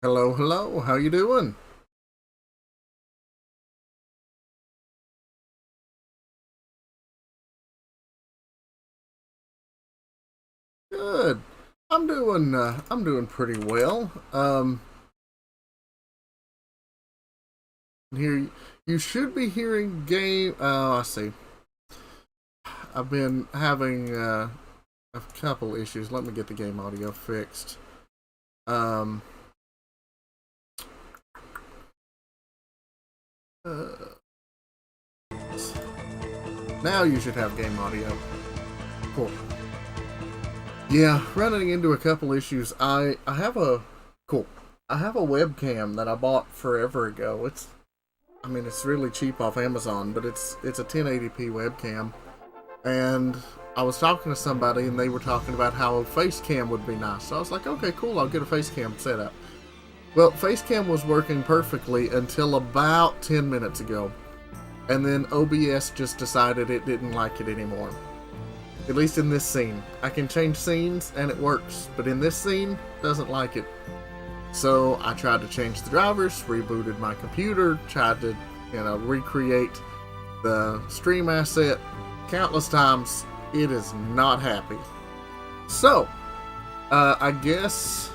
Hello, hello. How you doing? Good. I'm doing pretty well. Here you should be hearing game. Oh, I see. I've been having a couple issues. Let me get the game audio fixed. Um, uh, Now you should have game audio. Cool. Yeah, running into a couple issues. I have a cool. I have a webcam that I bought forever ago. It's really cheap off Amazon, but it's a 1080p webcam. And I was talking to somebody and they were talking about how a face cam would be nice. So I was like, okay, cool, I'll get a face cam set up. Well, face cam was working perfectly until about 10 minutes ago. And then OBS just decided it didn't like it anymore. At least in this scene. I can change scenes and it works, but in this scene, it doesn't like it. So I tried to change the drivers, rebooted my computer, tried to, recreate the stream asset countless times. It is not happy. So, I guess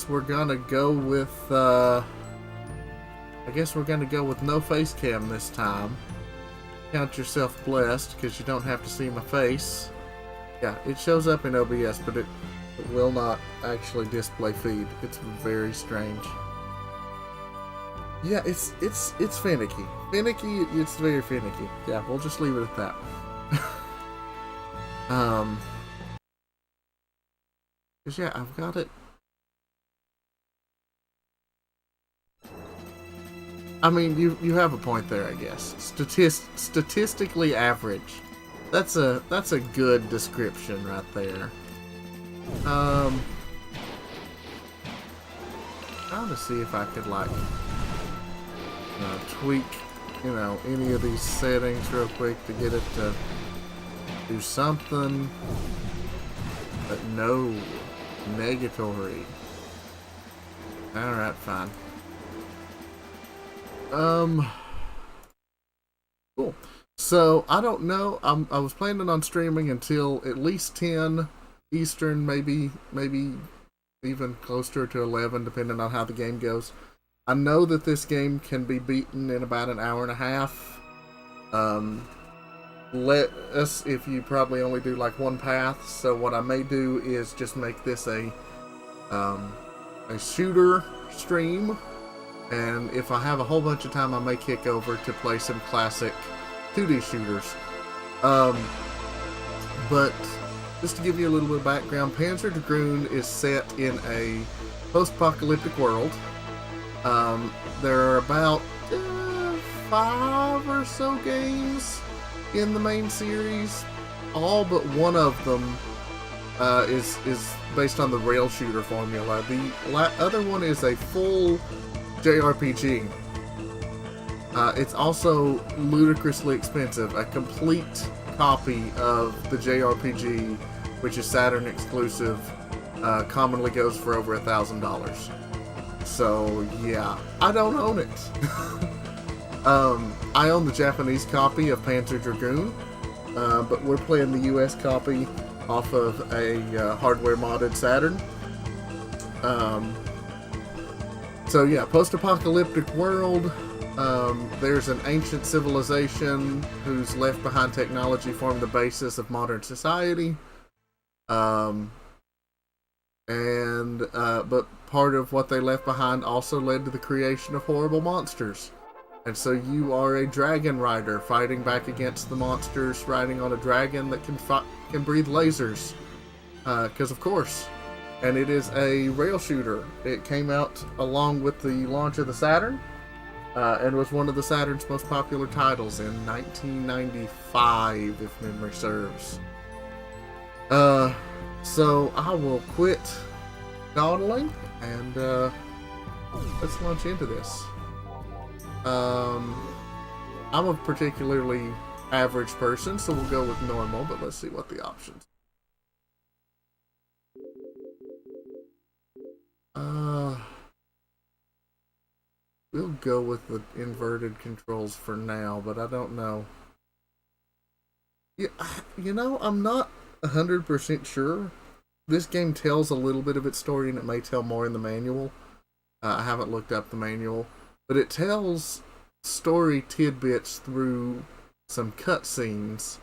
we're gonna go with no face cam this time. Count yourself blessed because you don't have to see my face. Yeah, it shows up in OBS, but it will not actually display feed. It's very strange. Yeah, it's finicky. It's very finicky. Yeah, we'll just leave it at that. Cause yeah, I've got it. I mean, you have a point there, I guess. Statistically average. That's a good description right there. Trying to see if I could tweak, any of these settings real quick to get it to do something. But no, negatory. All right, fine. Cool. So I don't know. I was planning on streaming until at least 10 Eastern, maybe even closer to 11, depending on how the game goes. I know that this game can be beaten in about an hour and a half. Let us, if you probably only do like one path. So what I may do is just make this a shooter stream. And if I have a whole bunch of time, I may kick over to play some classic 2D shooters. But just to give you a little bit of background, Panzer Dragoon is set in a post-apocalyptic world. There are about 5 or so games in the main series. All but one of them is based on the rail shooter formula. The other one is a full JRPG. It's also ludicrously expensive. A complete copy of the JRPG, which is Saturn exclusive, commonly goes for over $1,000. So yeah, I don't own it. I own the Japanese copy of Panzer Dragoon, but we're playing the US copy off of a hardware modded Saturn. So yeah, post-apocalyptic world. There's an ancient civilization whose left behind technology formed the basis of modern society. But part of what they left behind also led to the creation of horrible monsters. And so you are a dragon rider fighting back against the monsters, riding on a dragon that can breathe lasers. Because of course. And it is a rail shooter. It came out along with the launch of the Saturn, and was one of the Saturn's most popular titles in 1995, if memory serves. So I will quit dawdling, and let's launch into this. I'm a particularly average person, so we'll go with normal, but let's see what the options. Uh, we'll go with the inverted controls for now, but I don't know. Yeah, I'm not 100% sure. This game tells a little bit of its story, and it may tell more in the manual. I haven't looked up the manual, but it tells story tidbits through some cutscenes.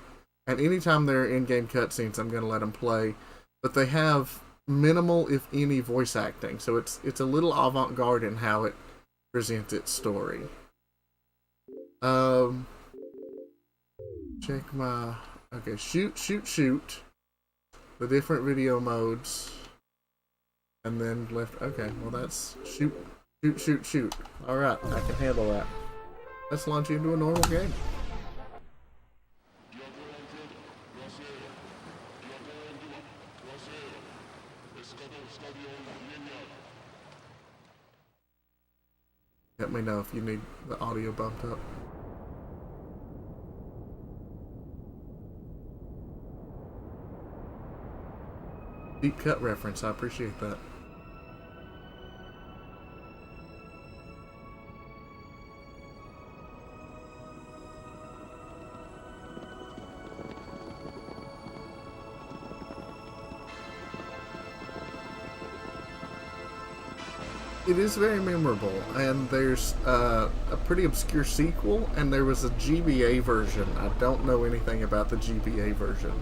And anytime there are in-game cutscenes, I'm going to let them play. But they have minimal, if any, voice acting, so it's a little avant-garde in how it presents its story. Um, check my okay. Shoot, shoot, shoot. The different video modes, and then left. Okay, well that's shoot, shoot, shoot, shoot. All right, I can handle that. Let's launch into a normal game. Let me know if you need the audio bumped up. Deep cut reference, I appreciate that. It is very memorable, and there's a pretty obscure sequel, and there was a GBA version. I don't know anything about the GBA version.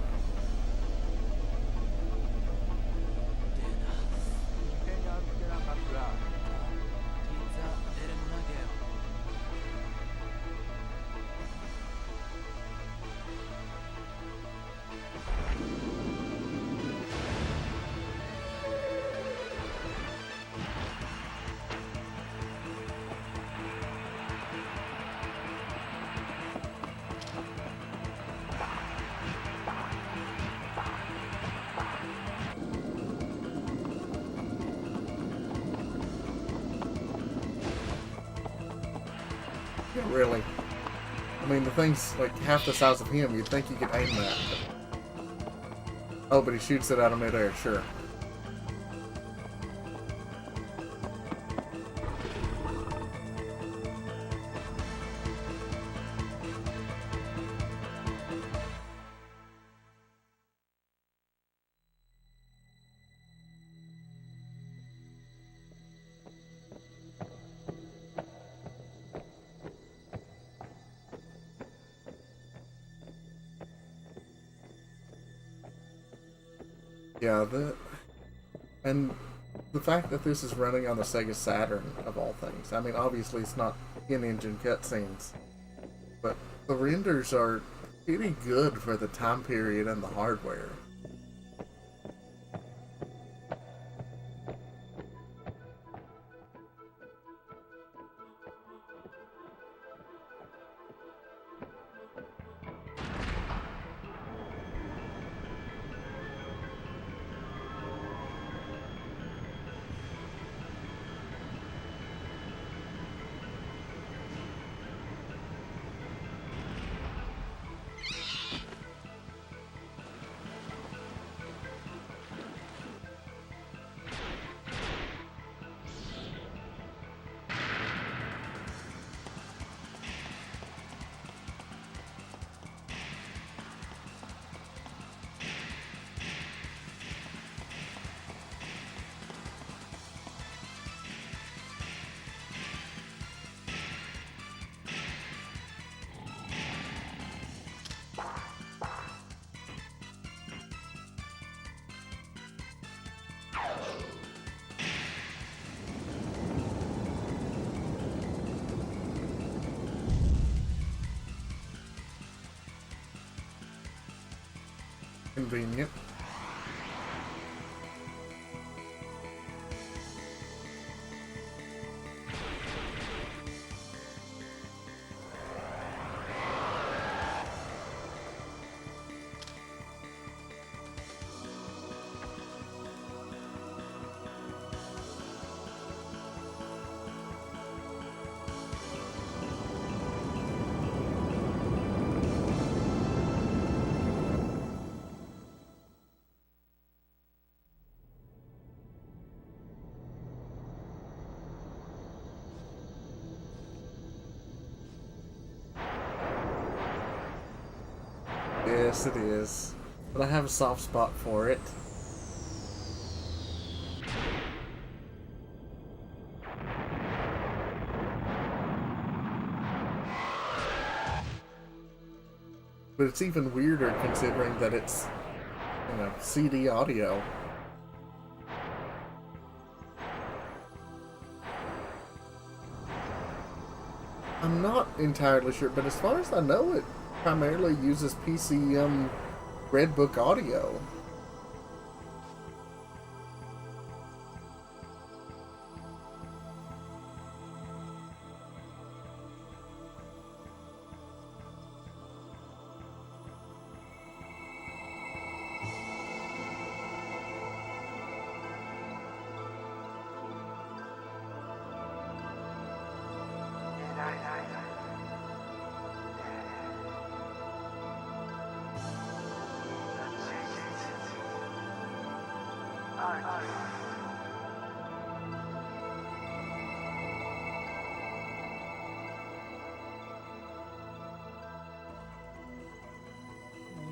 Really. I mean, the thing's like half the size of him. You'd think you could aim that. Oh, but he shoots it out of midair, sure. Yeah, and the fact that this is running on the Sega Saturn, of all things. I mean, obviously it's not in-engine cutscenes, but the renders are pretty good for the time period and the hardware. Convenient. Yes, it is. But I have a soft spot for it. But it's even weirder considering that it's, you know, CD audio. I'm not entirely sure, but as far as I know, it primarily uses PCM Red Book audio.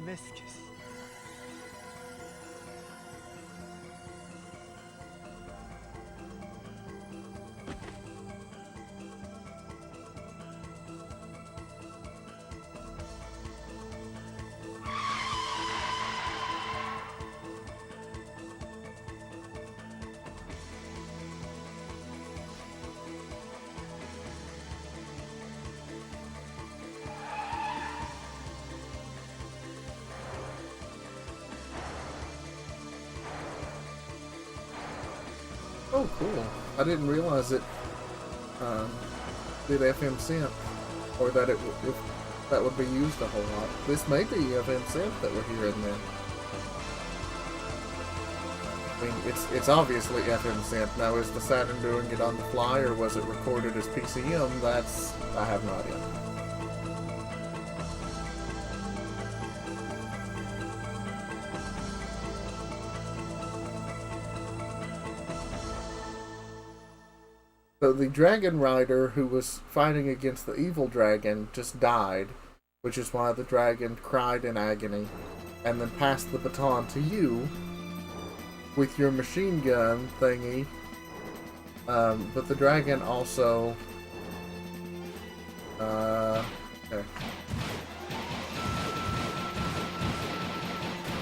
Mesquis. Oh, cool. I didn't realize it did FM synth, or that if that would be used a whole lot. This may be FM synth that we're hearing then. I mean, it's obviously FM synth. Now, is the Saturn doing it on the fly, or was it recorded as PCM? I have no idea. So the dragon rider who was fighting against the evil dragon just died, which is why the dragon cried in agony, and then passed the baton to you with your machine gun thingy. But the dragon also... okay.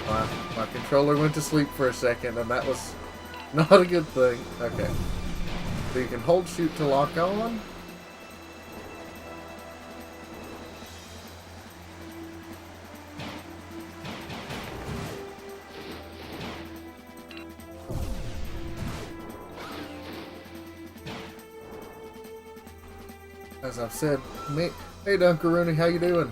My controller went to sleep for a second, and that was not a good thing. Okay. So you can hold shoot to lock on. As I've said, hey Dunkaroonie, how you doing?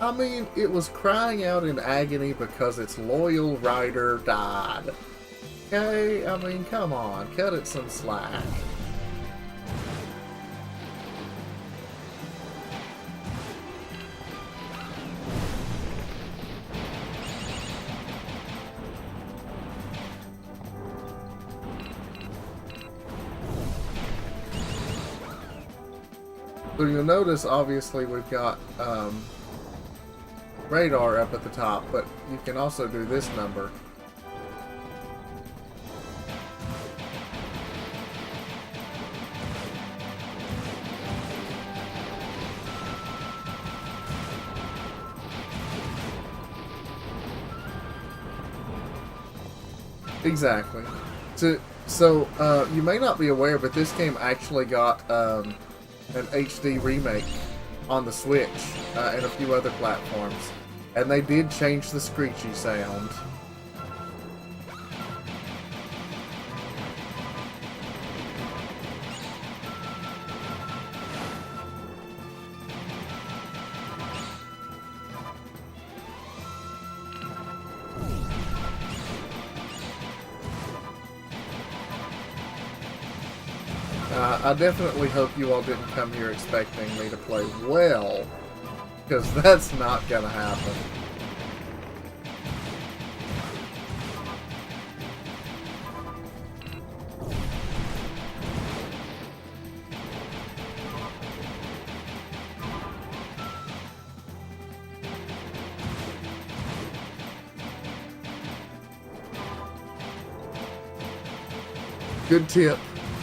I mean, it was crying out in agony because its loyal rider died. Okay? I mean, come on. Cut it some slack. So you'll notice, obviously, we've got radar up at the top, but you can also do this number. Exactly. So you may not be aware, but this game actually got an HD remake on the Switch and a few other platforms. And they did change the screechy sound. I definitely hope you all didn't come here expecting me to play well, because that's not gonna happen. Good tip.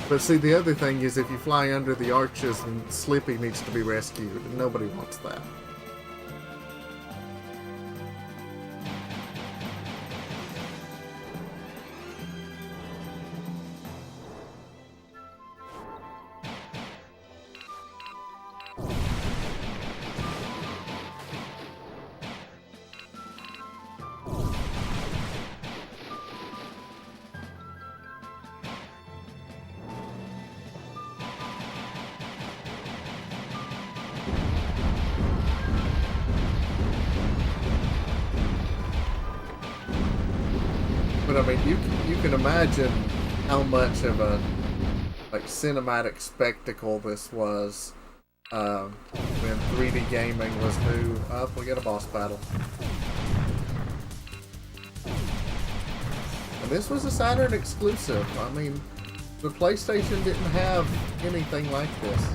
But see, the other thing is if you fly under the arches, and Slippy needs to be rescued, and nobody wants that. But I mean, you can imagine how much of a cinematic spectacle this was when 3D gaming was new. Up, we get a boss battle, and this was a Saturn exclusive. I mean, the PlayStation didn't have anything like this.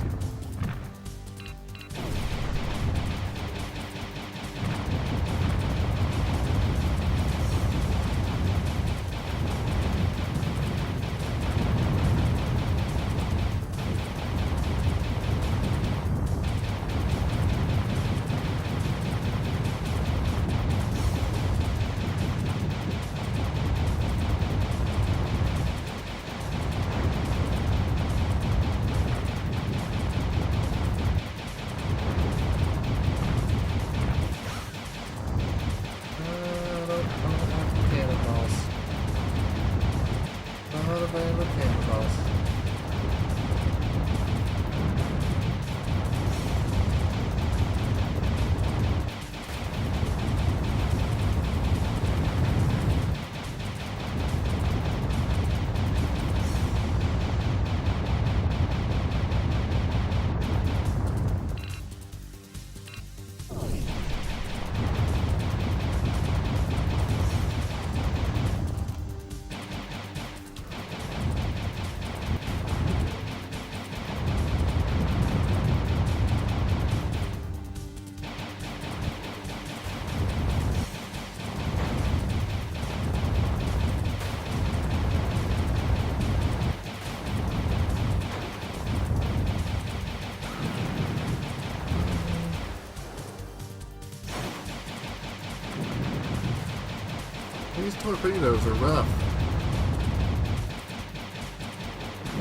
These torpedoes are rough.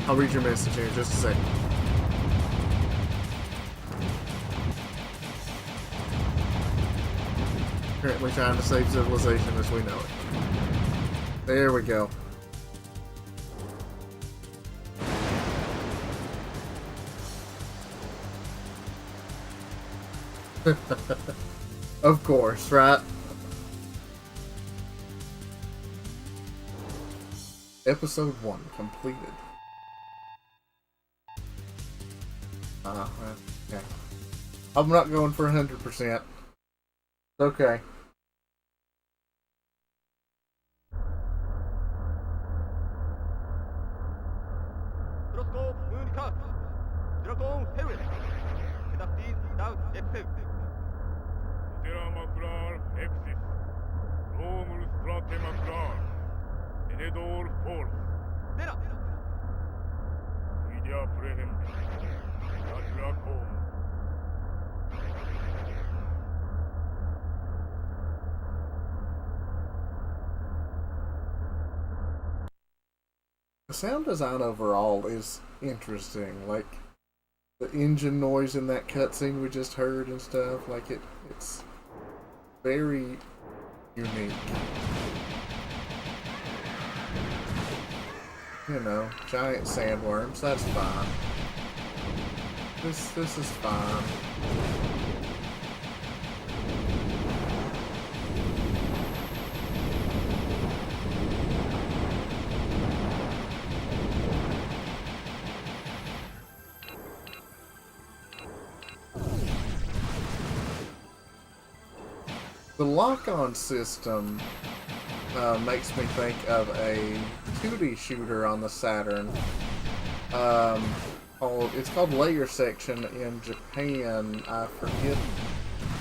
I'll read your message here in just a second. Currently trying to save civilization as we know it. There we go. Of course, right? Episode 1 completed. Okay. I'm not going for 100%. It's okay. The sound design overall is interesting. Like the engine noise in that cutscene we just heard and stuff. Like it's very unique. You know, giant sandworms. That's fine. This is fine. The lock-on system makes me think of a 2D shooter on the Saturn. It's called Layer Section in Japan. I forget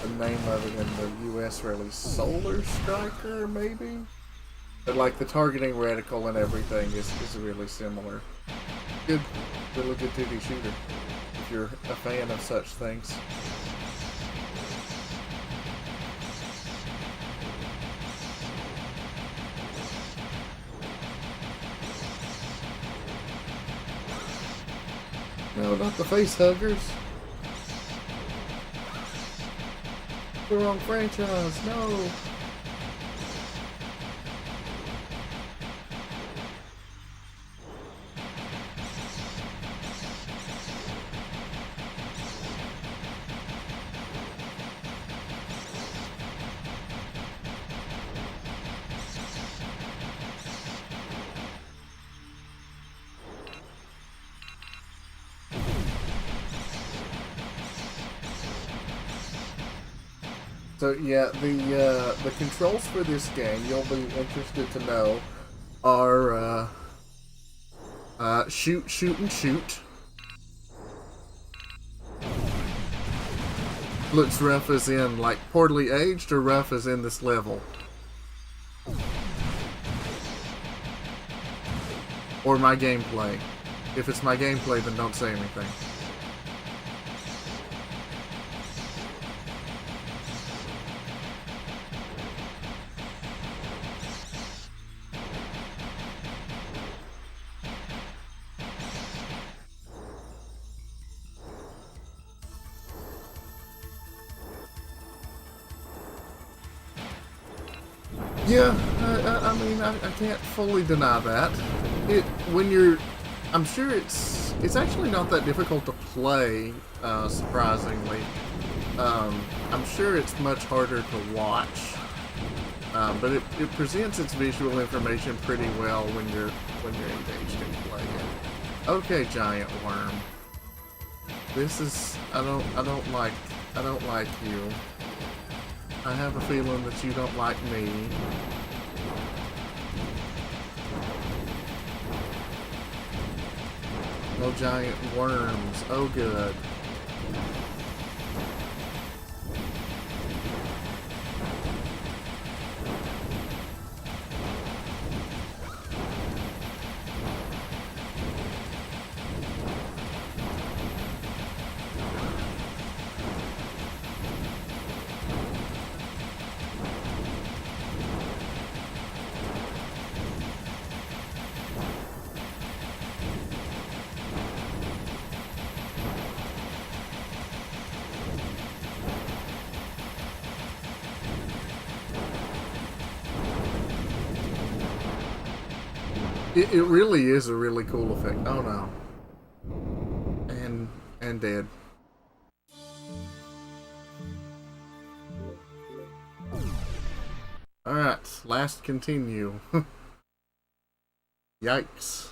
the name of it in the US release. Solar Striker, maybe? But like the targeting reticle and everything is really similar. Good, really good 2D shooter. If you're a fan of such things. No, not the face huggers. The wrong franchise, no. So yeah, the controls for this game, you'll be interested to know, are shoot, shoot, and shoot. Looks rough as in like poorly aged, or rough as in this level, or my gameplay. If it's my gameplay, then don't say anything. Yeah, I mean, I can't fully deny that. When you're, I'm sure it's actually not that difficult to play, surprisingly. I'm sure it's much harder to watch, but it presents its visual information pretty well when you're engaged in playing it. Okay, giant worm. This is, I don't like you. I have a feeling that you don't like me. No giant worms. Oh, good. It really is a really cool effect. Oh no. And dead. Alright, last continue. Yikes.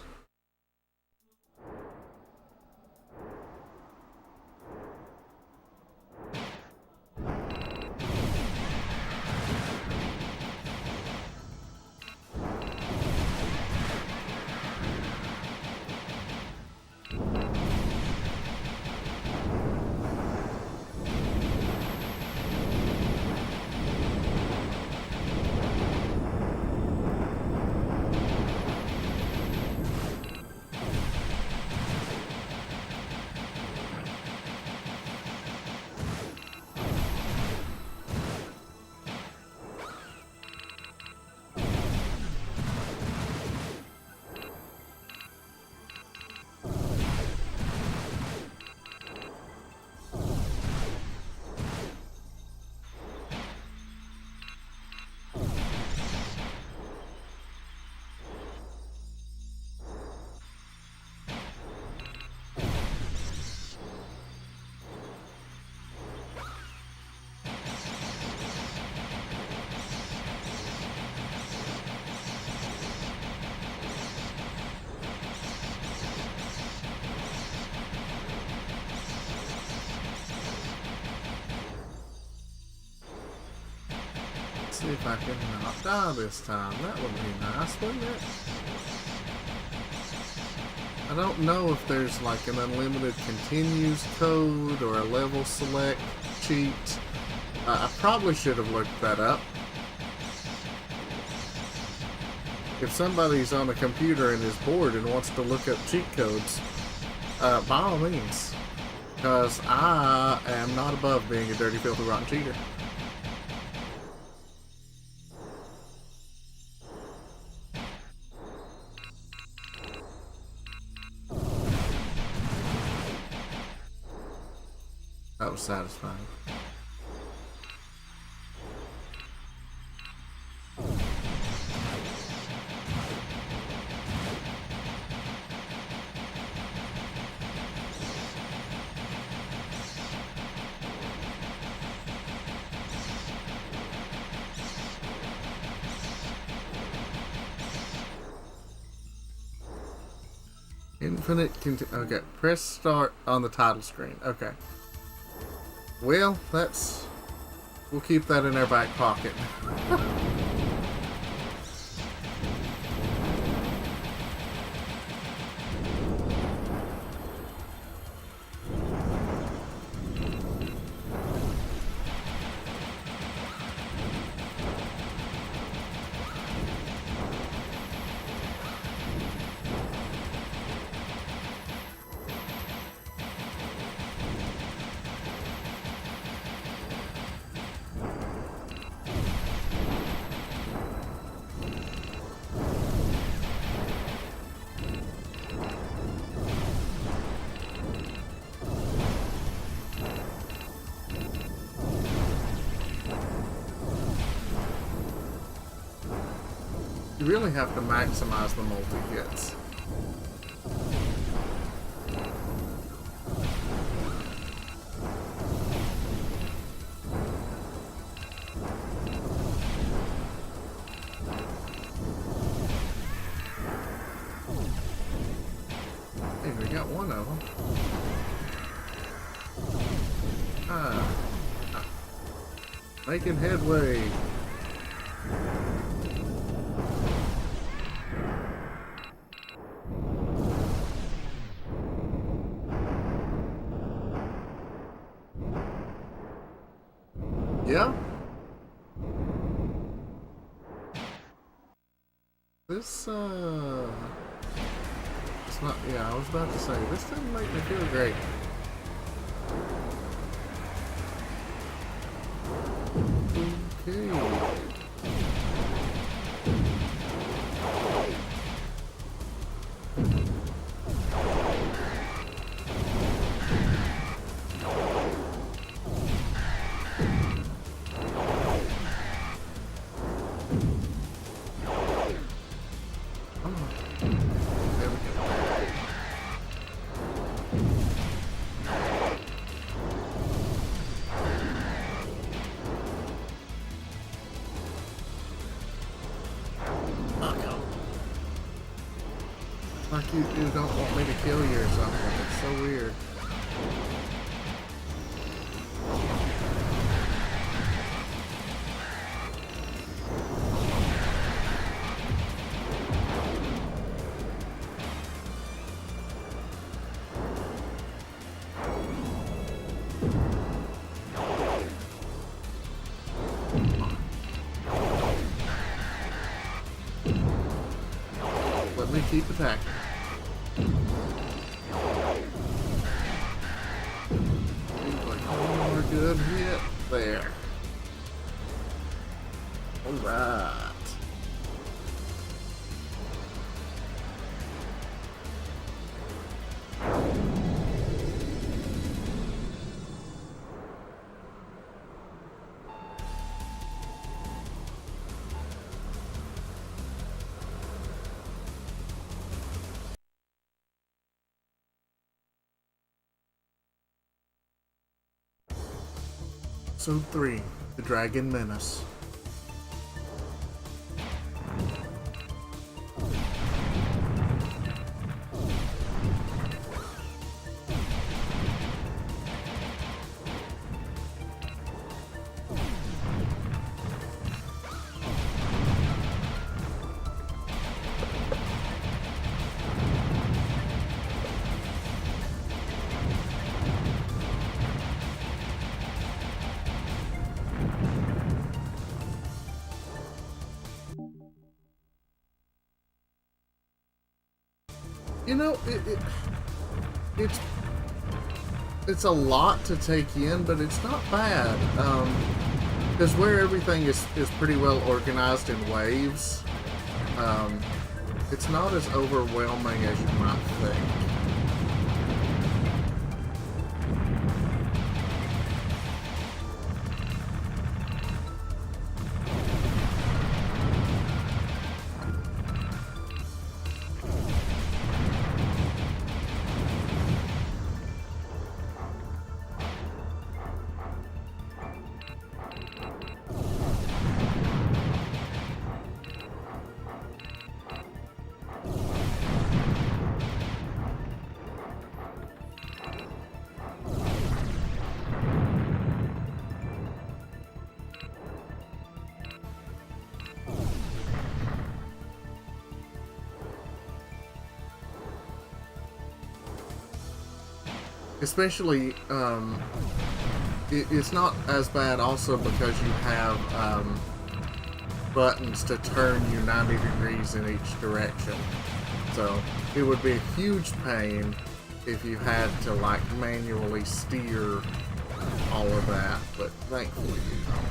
See if I can not die this time. That would be nice, wouldn't it? I don't know if there's like an unlimited continues code or a level select cheat. I probably should have looked that up. if somebody's on a computer and is bored and wants to look up cheat codes, by all means, because I am not above being a dirty, filthy, rotten cheater. That was satisfying. Okay, press start on the title screen. Okay. Well, we'll keep that in our back pocket. You really have to maximize the multi-hits. Hey, we got one of them. Making headway. Yeah. This, it's not, yeah, I was about to say, this doesn't make me feel great. Okay. Like you don't want me to kill you or something. It's so weird. Let me keep attacking. One more good hit there. Alright. Episode 3, The Dragon Menace. You know, it's it's a lot to take in, but it's not bad. Because where everything is pretty well organized in waves, it's not as overwhelming as you might think. Especially, it's not as bad also because you have buttons to turn you 90 degrees in each direction. So it would be a huge pain if you had to like manually steer all of that, but thankfully you don't.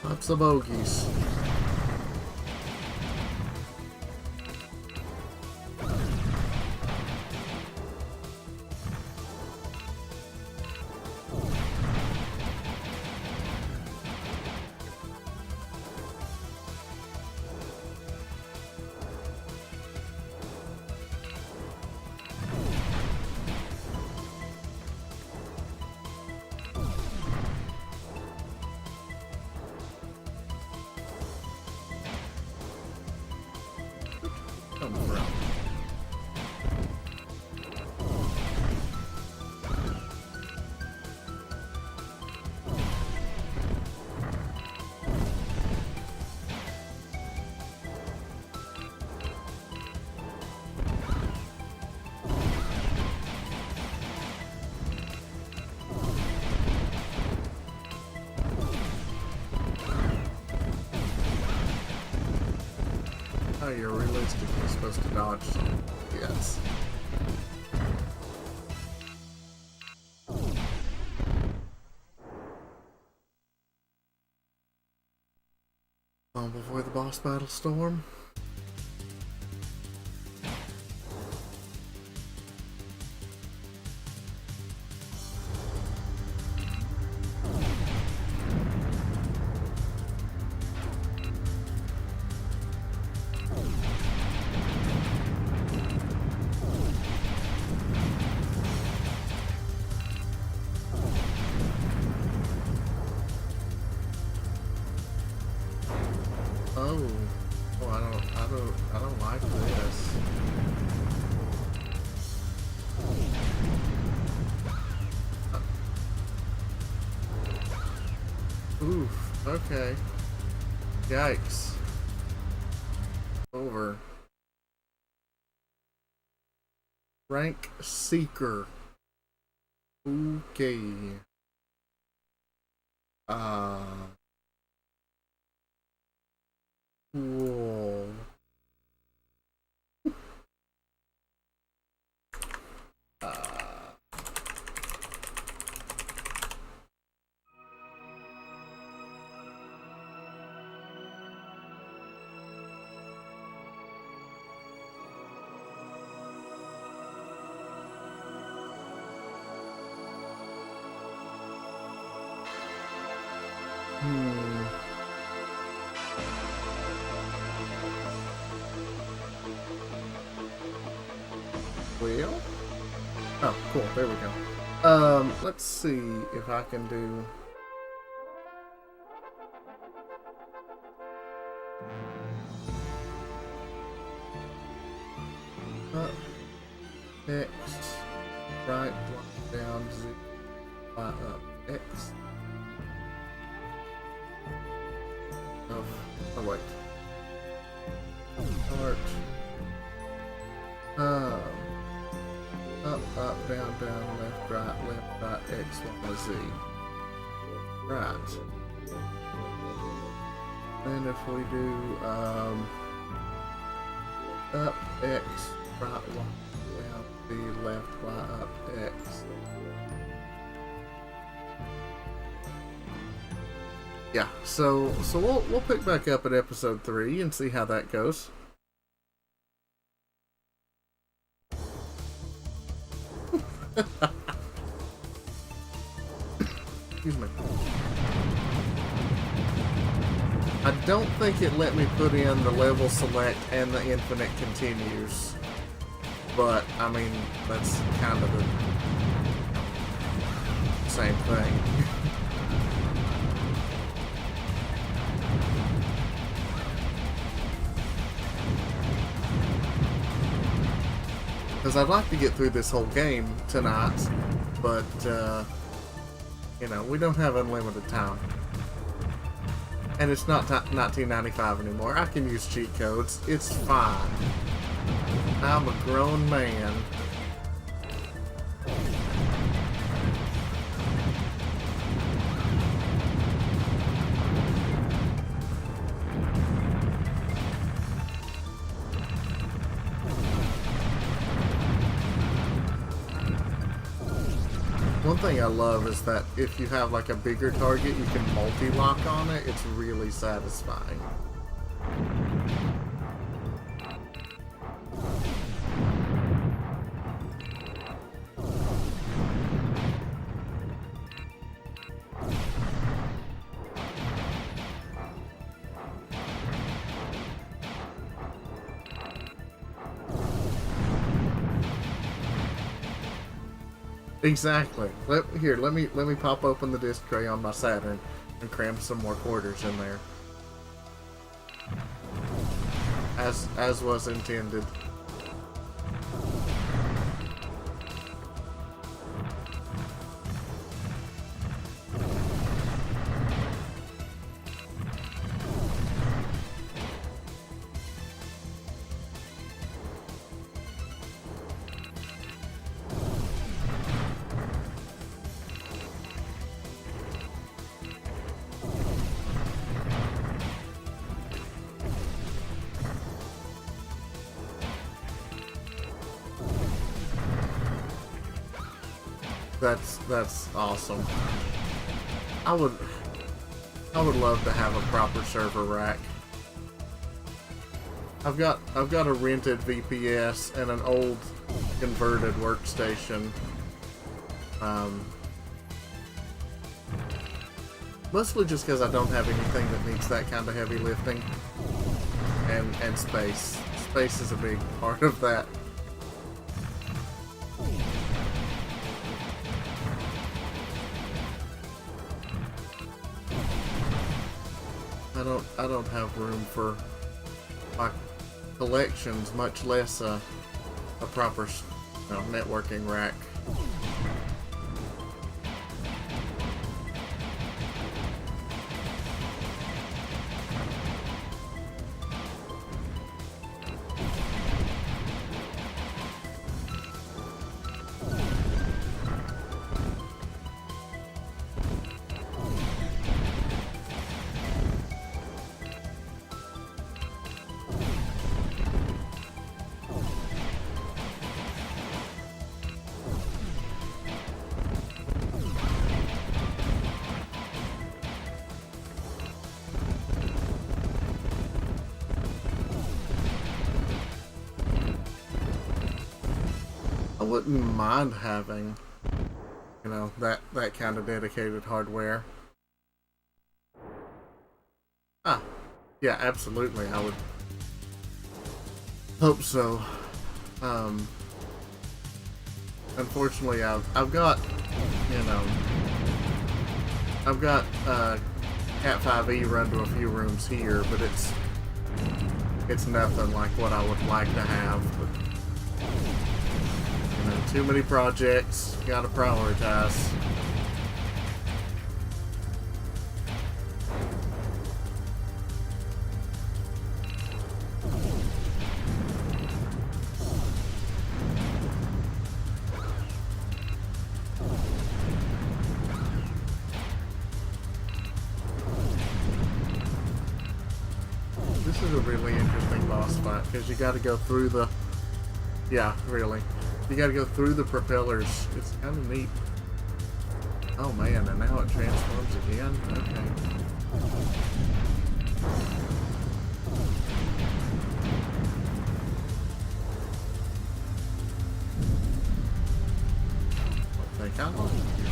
Lots of bogeys. Oh, you're realistically supposed to dodge some. Yes. Before the boss battle storm. I don't like this. Oof, okay. Yikes. Over. Rank Seeker. Okay. Whoa. Well, oh, cool. There we go. Let's see if I can do. Up, X, right, down, Z, Y, up, X. Oh wait. Start. Up, down, left, right, X, Y, Z. Right. Then if we do, up, X, right, Y, down, Z, left, Y, up, X. Yeah, so we'll pick back up at episode 3 and see how that goes. Excuse me. I don't think it let me put in the level select and the infinite continues, but I mean that's kind of the same thing. Because I'd like to get through this whole game tonight, but, you know, we don't have unlimited time. And it's not 1995 anymore. I can use cheat codes. It's fine. I'm a grown man. One thing I love is that if you have like a bigger target, you can multi-lock on it. It's really satisfying. Exactly. Let me pop open the disc tray on my Saturn and cram some more quarters in there. As was intended. That's awesome. I would love to have a proper server rack. I've got a rented VPS and an old converted workstation. Mostly just because I don't have anything that needs that kind of heavy lifting. And space. Space is a big part of that. I don't have room for my collections, much less a proper, you know, networking rack. I wouldn't mind having, you know, that kind of dedicated hardware. Yeah, absolutely. I would hope so. Unfortunately, I've got, you know, I've got Cat 5e run to a few rooms here, but it's nothing like what I would like to have. But, you know, too many projects, gotta prioritize. This is a really interesting boss fight because you got to go through the. Yeah, really. You got to go through the propellers. It's kind of neat. Oh man, and now it transforms again? Okay. I think I lost you.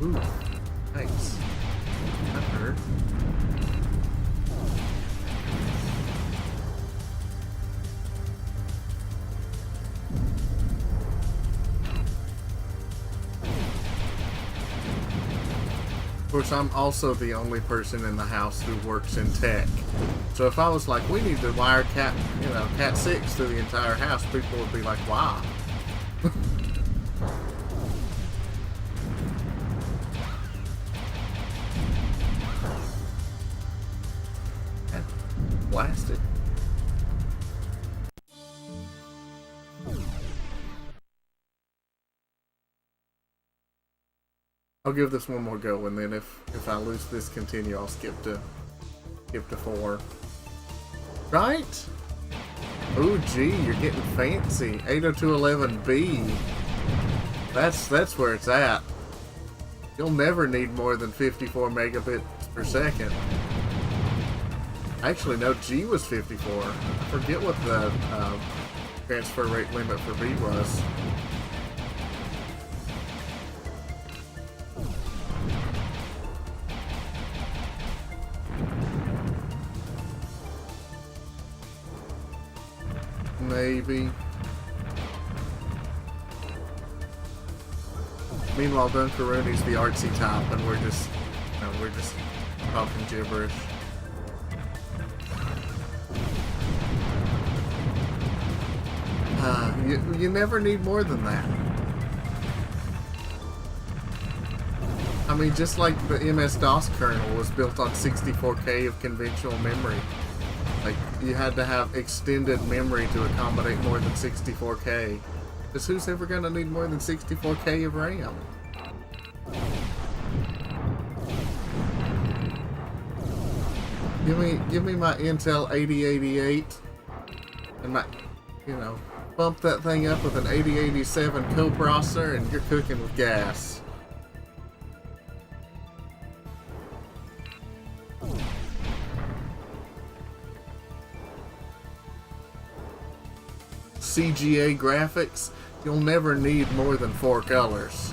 Ooh, nice. That hurt. Of course, I'm also the only person in the house who works in tech. So if I was like, we need to wire Cat 6 to the entire house, people would be like, why? Blasted. I'll give this one more go, and then if I lose this continue, I'll skip to 4. Right? Ooh, gee, you're getting fancy. 802.11b. That's where it's at. You'll never need more than 54 megabits per second. Actually, no, G was 54. I forget what the transfer rate limit for B was. Maybe. Meanwhile, Dunkarooni's the artsy top, and we're just talking gibberish. You never need more than that. I mean, just like the MS-DOS kernel was built on 64K of conventional memory. Like, you had to have extended memory to accommodate more than 64K. Because who's ever going to need more than 64K of RAM? Give me my Intel 8088 and my, bump that thing up with an 8087 coprocessor and you're cooking with gas. CGA graphics, you'll never need more than 4 colors.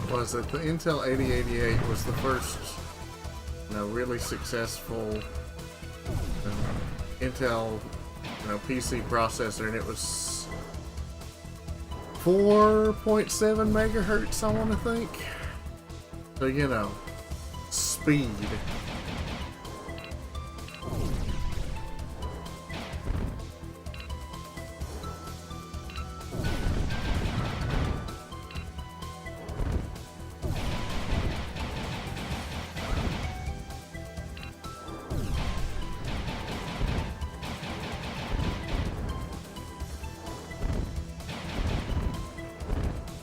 Was that the Intel 8088 was the first, really successful Intel, PC processor, and it was 4.7 megahertz, I want to think. So, you know, speed.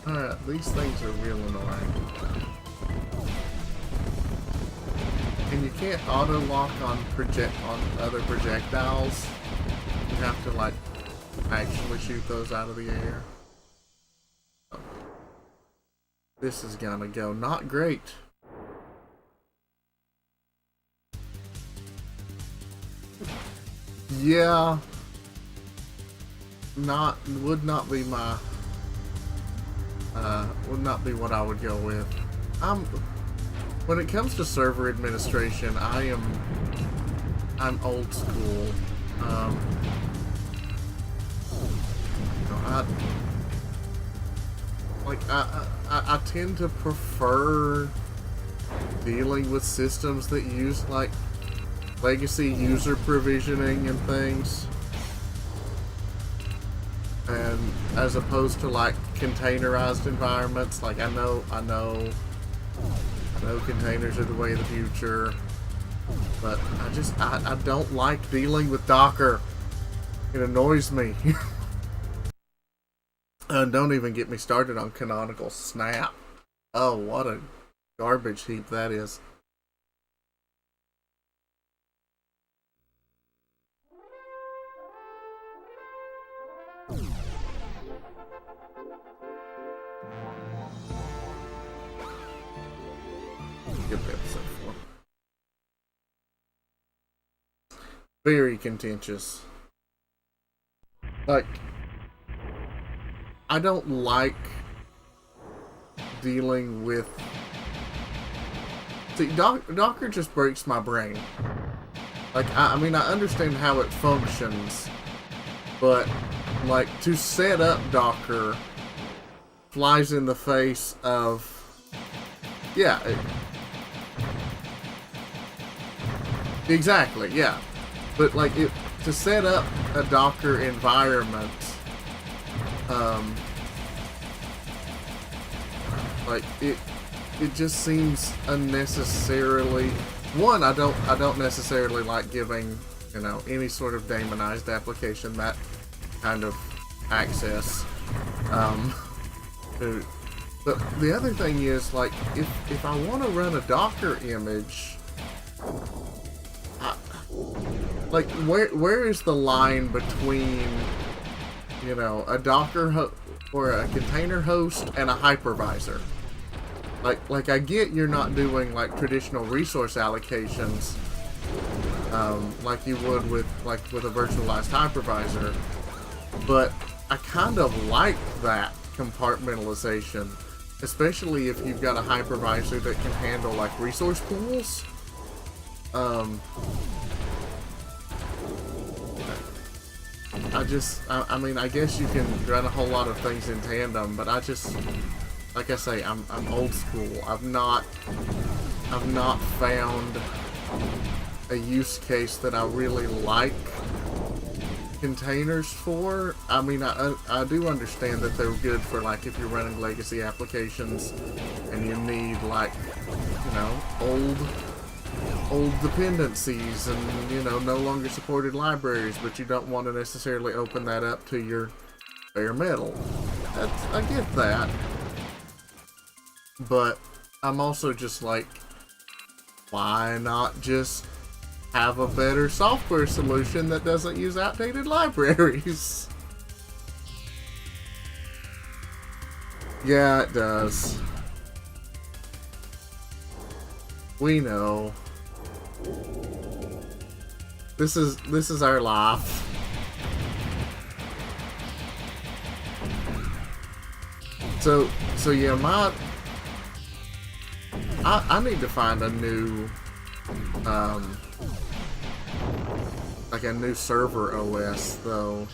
Alright, these things are real annoying. And you can't auto lock on other projectiles. You have to like actually shoot those out of the air. This is gonna go not great. Yeah. Would not be my would not be what I would go with. When it comes to server administration, I'm old school. I tend to prefer dealing with systems that use like legacy user provisioning and things, and as opposed to like containerized environments. Like I know containers are the way of the future, but I don't like dealing with Docker. It annoys me. And don't even get me started on canonical snap. Oh, what a garbage heap that is. Skip episode 4. Very contentious. Like, I don't like dealing with... See, Docker just breaks my brain. Like, I mean, I understand how it functions, but, like, to set up Docker flies in the face of... Yeah. Exactly, yeah. But, like, to set up a Docker environment... like it just seems unnecessarily. One, I don't necessarily like giving, you know, any sort of daemonized application that kind of access. But the other thing is, like, if I want to run a Docker image, like where is the line between, you know, a Docker or a container host and a hypervisor? Like I get you're not doing like traditional resource allocations, like you would with a virtualized hypervisor, but I kind of like that compartmentalization, especially if you've got a hypervisor that can handle like resource pools. I mean, I guess you can run a whole lot of things in tandem, but like I say, I'm old school. I've not found a use case that I really like containers for. I mean, I do understand that they're good for, like, if you're running legacy applications and you need, like, you know, old dependencies and, you know, no longer supported libraries, but you don't want to necessarily open that up to your bare metal. I get that. But I'm also just like, why not just have a better software solution that doesn't use outdated libraries? Yeah, it does. We know. This is our life. So yeah, I need to find a new, like a new server OS though.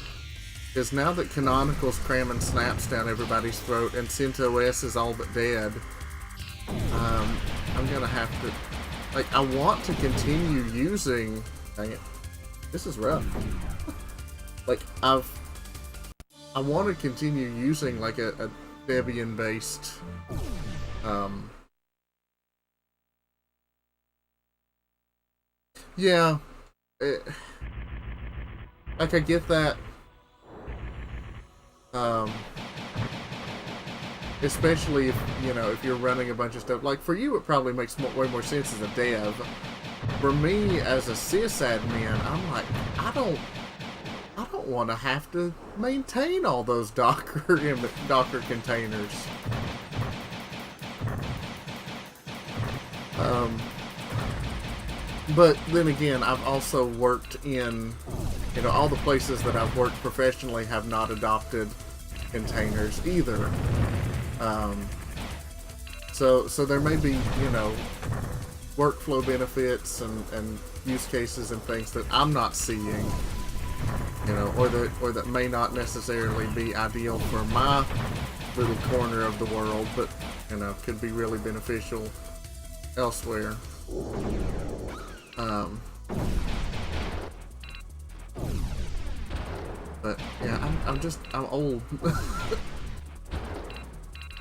is now that Canonical's cramming snaps down everybody's throat and CentOS is all but dead, I'm gonna have to, like, I want to continue using, dang it, this is rough. Like, I want to continue using, like, a Debian-based, yeah, like, I get that, especially if, you know, if you're running a bunch of stuff. Like, for you, it probably makes way more sense as a dev. For me, as a sysadmin, I'm like, I don't want to have to maintain all those Docker containers. But then again, I've also worked in, you know, all the places that I've worked professionally have not adopted containers either. So there may be, you know, workflow benefits and use cases and things that I'm not seeing, you know, or that may not necessarily be ideal for my little corner of the world, but, you know, could be really beneficial elsewhere. But yeah, I'm old.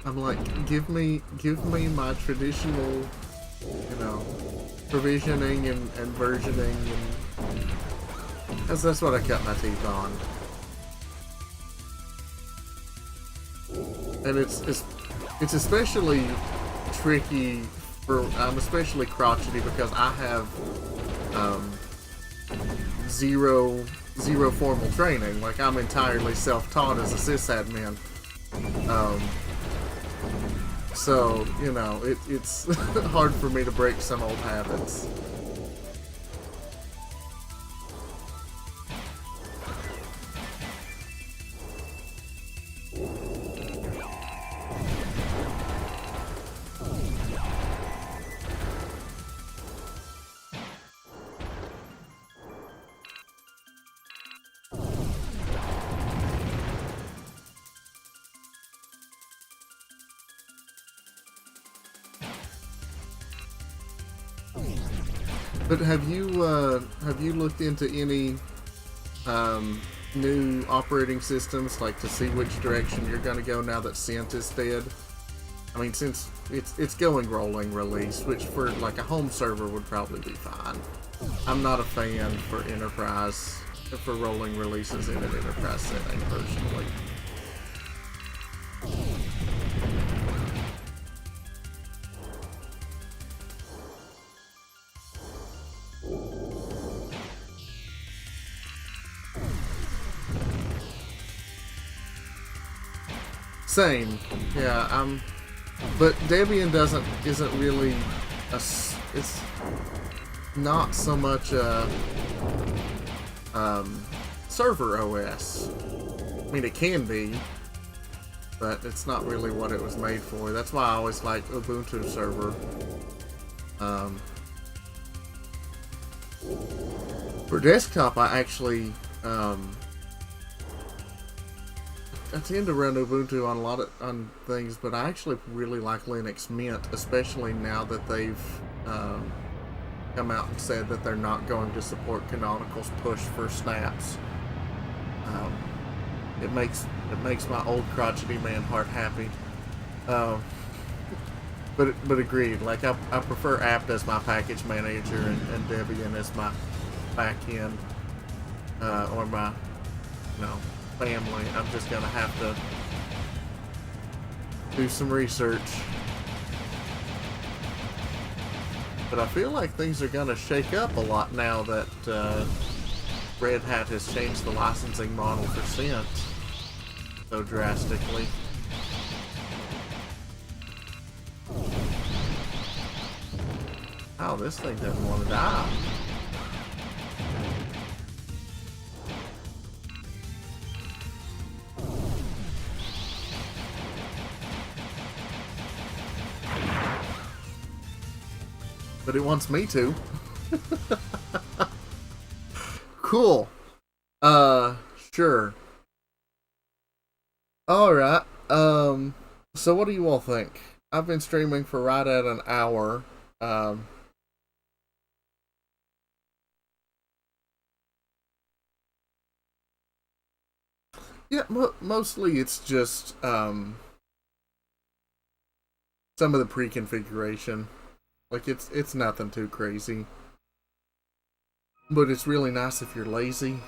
I'm like, give me my traditional, you know, provisioning and versioning, and that's what I cut my teeth on. And it's especially tricky for, I'm especially crotchety because I have zero formal training. Like, I'm entirely self-taught as a sysadmin. So, you know, it's hard for me to break some old habits. But have you looked into any new operating systems, like, to see which direction you're going to go now that Cent is dead? I mean, since it's going rolling release, which for like a home server would probably be fine. I'm not a fan for enterprise, for rolling releases in an enterprise setting personally. Same, yeah. But Debian isn't really it's not so much a server OS. I mean, it can be, but it's not really what it was made for. That's why I always liked Ubuntu server. For desktop, I actually I tend to run Ubuntu on on things, but I actually really like Linux Mint, especially now that they've come out and said that they're not going to support Canonical's push for snaps. It makes my old crotchety man heart happy. But agreed. Like, I prefer apt as my package manager and Debian as my backend, or my, you know, family. I'm just gonna have to do some research. But I feel like things are gonna shake up a lot now that Red Hat has changed the licensing model for Cent so drastically. Oh, this thing doesn't want to die. But it wants me to. Cool. Sure. Alright, so what do you all think? I've been streaming for right at an hour. Um, yeah, mostly it's just, some of the pre-configuration. Like, it's nothing too crazy. But it's really nice if you're lazy.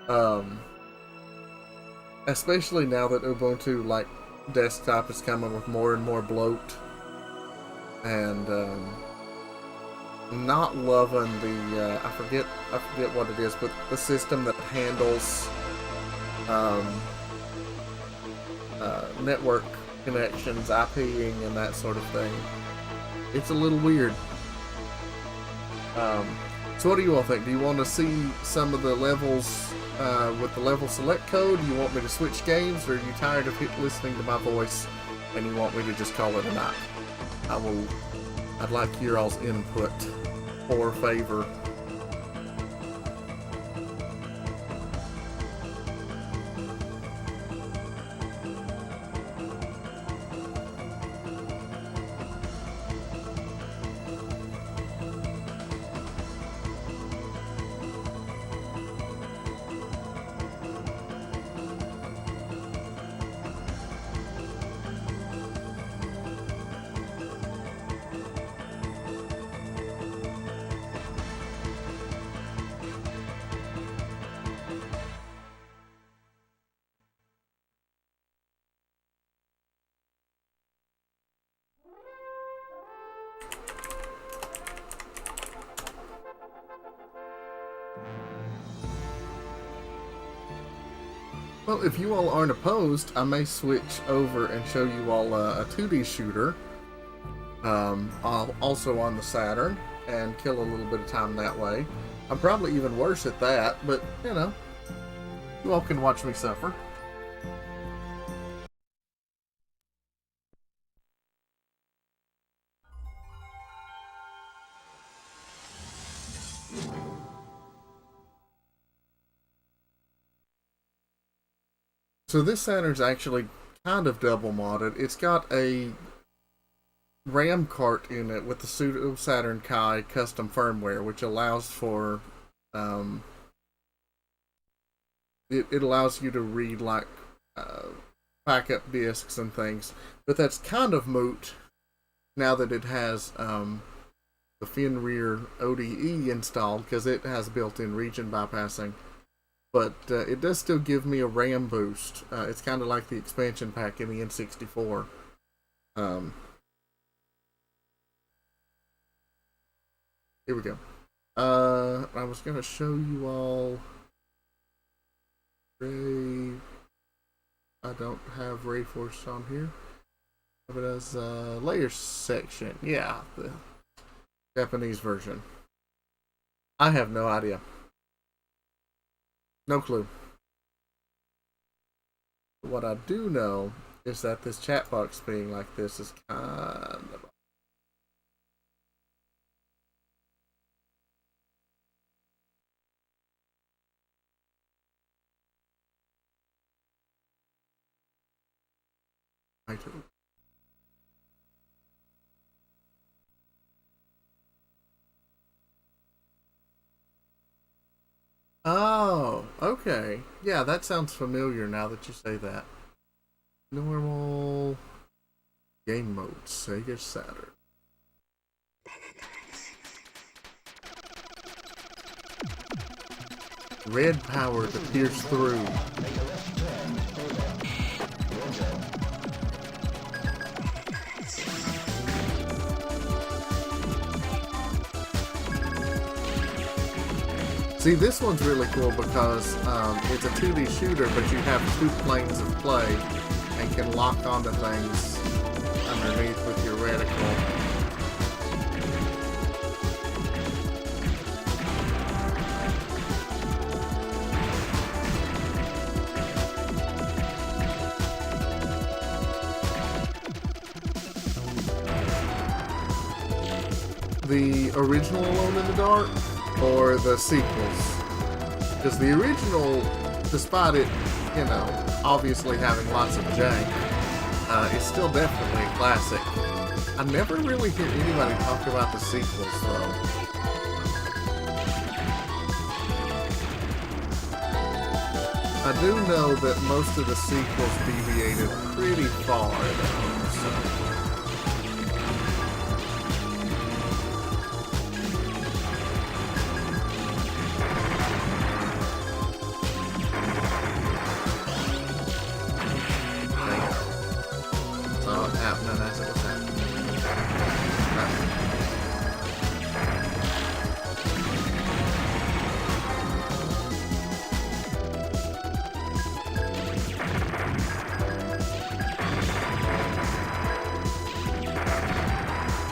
Um, Especially now that Ubuntu, like, desktop is coming with more and more bloat. And, not loving the, I forget what it is, but the system that handles, network connections, IPing, and that sort of thing. It's a little weird. So what do you all think? Do you want to see some of the levels with the level select code? Do you want me to switch games, or are you tired of listening to my voice and you want me to just call it a night? I'd like your all's input or favor. Well, if you all aren't opposed, I may switch over and show you all a 2D shooter, also on the Saturn, and kill a little bit of time that way. I'm probably even worse at that, but, you know, you all can watch me suffer. So this Saturn's actually kind of double modded. It's got a RAM cart in it with the pseudo Saturn Kai custom firmware, which allows for it allows you to read like backup discs and things. But that's kind of moot now that it has the Fenrir ODE installed, because it has built-in region bypassing. But it does still give me a RAM boost. It's kind of like the expansion pack in the N64. Here we go. I was going to show you all Ray. I don't have Rayforce on here. But as layer section. Yeah, the Japanese version. I have no idea. No clue. What I do know is that this chat box being like this is kind of... Oh, okay. Yeah, that sounds familiar now that you say that. Normal game mode, Sega Saturn. Red power to pierce through. See, this one's really cool because it's a 2D shooter, but you have two planes of play and can lock onto things underneath with your reticle. The original Alone in the Dark or the sequels? Because the original despite it, you know, obviously having lots of jank, it's still definitely a classic. I never really hear anybody talk about the sequels, though. I do know that most of the sequels deviated pretty far, though, so.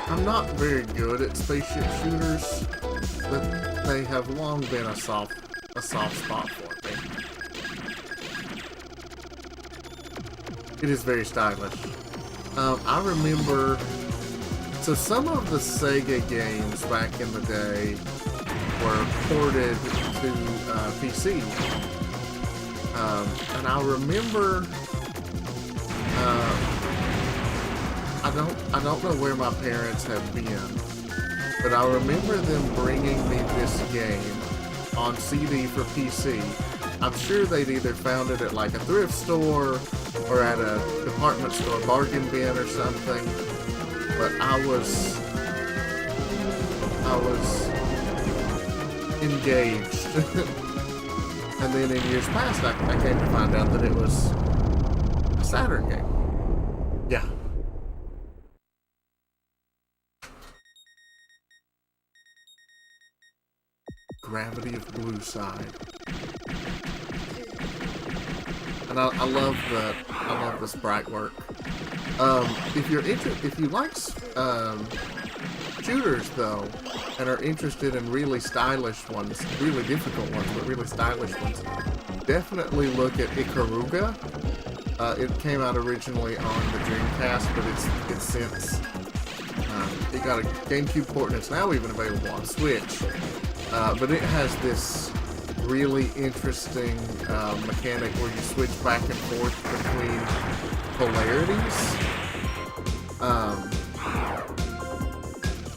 I'm not very good at spaceship shooters, but they have long been a soft spot for me. It is very stylish. I remember, so some of the Sega games back in the day were ported to PC, and I remember. I don't know where my parents have been, but I remember them bringing me this game on CD for PC. I'm sure they'd either found it at like a thrift store or at a department store bargain bin or something. But I was engaged. And then in years past, I came to find out that it was a Saturn game. Yeah. Gravity of Blue Side. And I love the sprite work. If you like shooters though, and are interested in really stylish ones, really difficult ones, but really stylish ones, definitely look at Ikaruga. It came out originally on the Dreamcast, but it's since it got a GameCube port, and it's now even available on Switch. But it has this really interesting mechanic where you switch back and forth between polarities.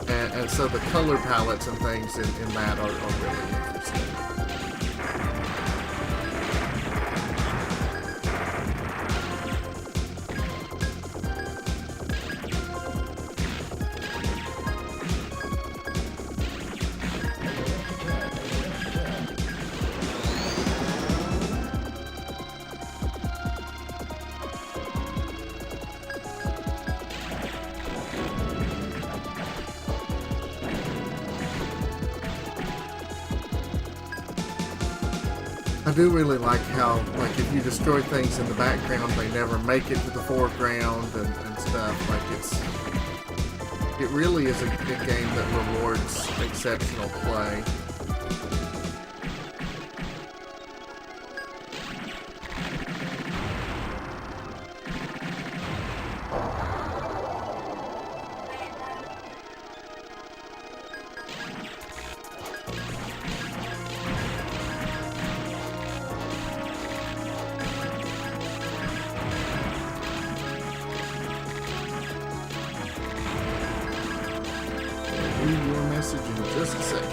And so the color palettes and things in that are really interesting. I do really like how, like, if you destroy things in the background, they never make it to the foreground and stuff. Like, it really is a game that rewards exceptional play. Your message in just a second.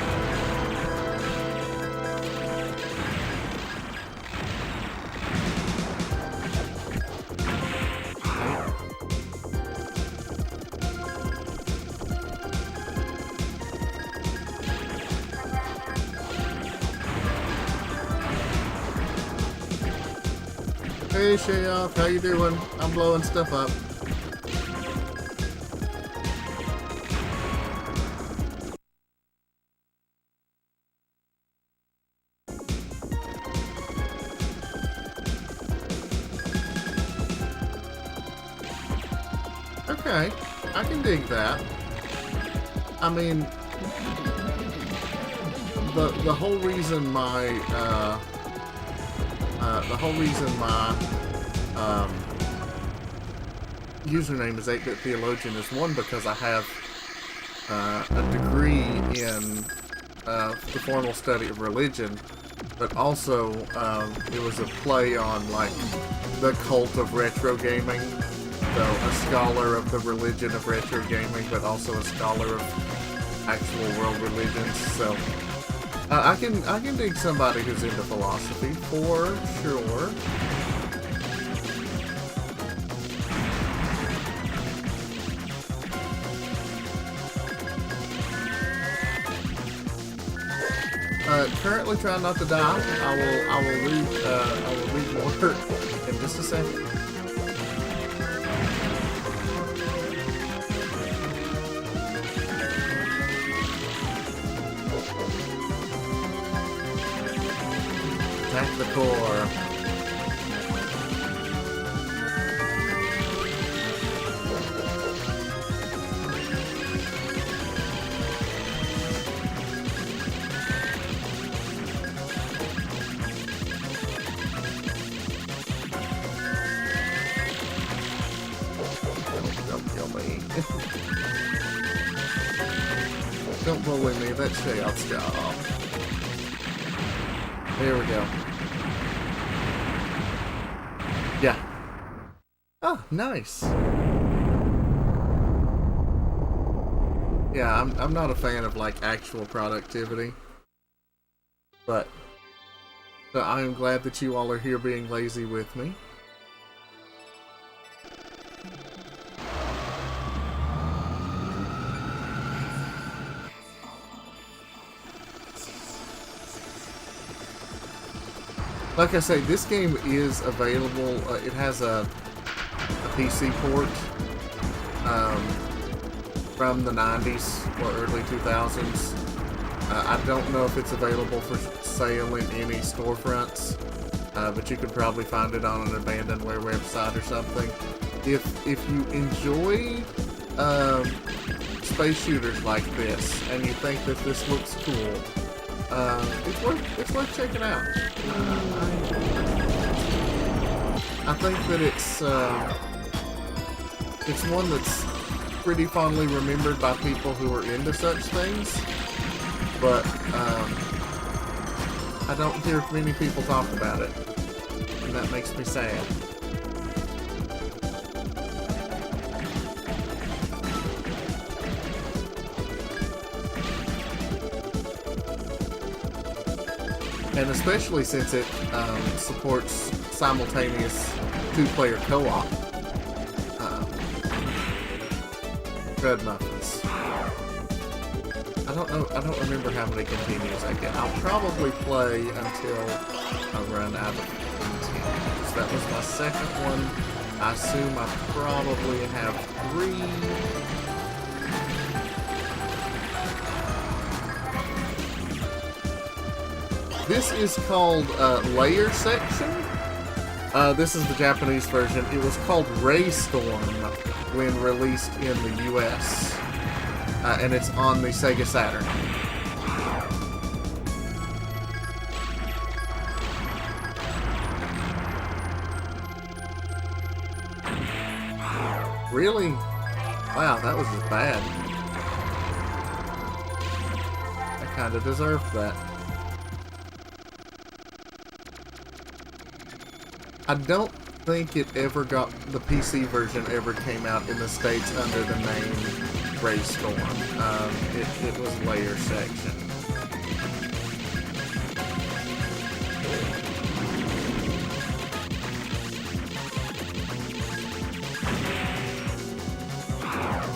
Hey Shayoff, how you doing? I'm blowing stuff up. Okay, I can dig that. I mean, the whole reason my username is 8-Bit Theologian is one, because I have a degree in the formal study of religion, but also it was a play on like the cult of retro gaming. So a scholar of the religion of retro gaming, but also a scholar of actual world religions. So I can dig somebody who's into philosophy for sure. Currently trying not to die. I will read more in just a second. Attack the core. Don't kill me. Don't bully me, that shout's off. There we go. Yeah. Oh, nice. Yeah, I'm not a fan of like actual productivity. But so I am glad that you all are here being lazy with me. Like I say, this game is available. It has a PC port from the 90s or early 2000s. I don't know if it's available for sale in any storefronts, but you could probably find it on an abandonware website or something. If you enjoy space shooters like this and you think that this looks cool, it's worth checking out. I think that it's one that's pretty fondly remembered by people who are into such things, but I don't hear many people talk about it, and that makes me sad. And especially since it supports simultaneous two-player co-op. Bread muffins. I don't remember how many continues I get. I'll probably play until I run out of continues. That was my second one. I assume I probably have 3. This is called Layer Section. This is the Japanese version. It was called Ray Storm when released in the US. And it's on the Sega Saturn. Really? Wow, that was just bad. I kinda deserved that. I don't think it ever got, the PC version ever came out in the States under the name Ray Storm. It was Layer Section.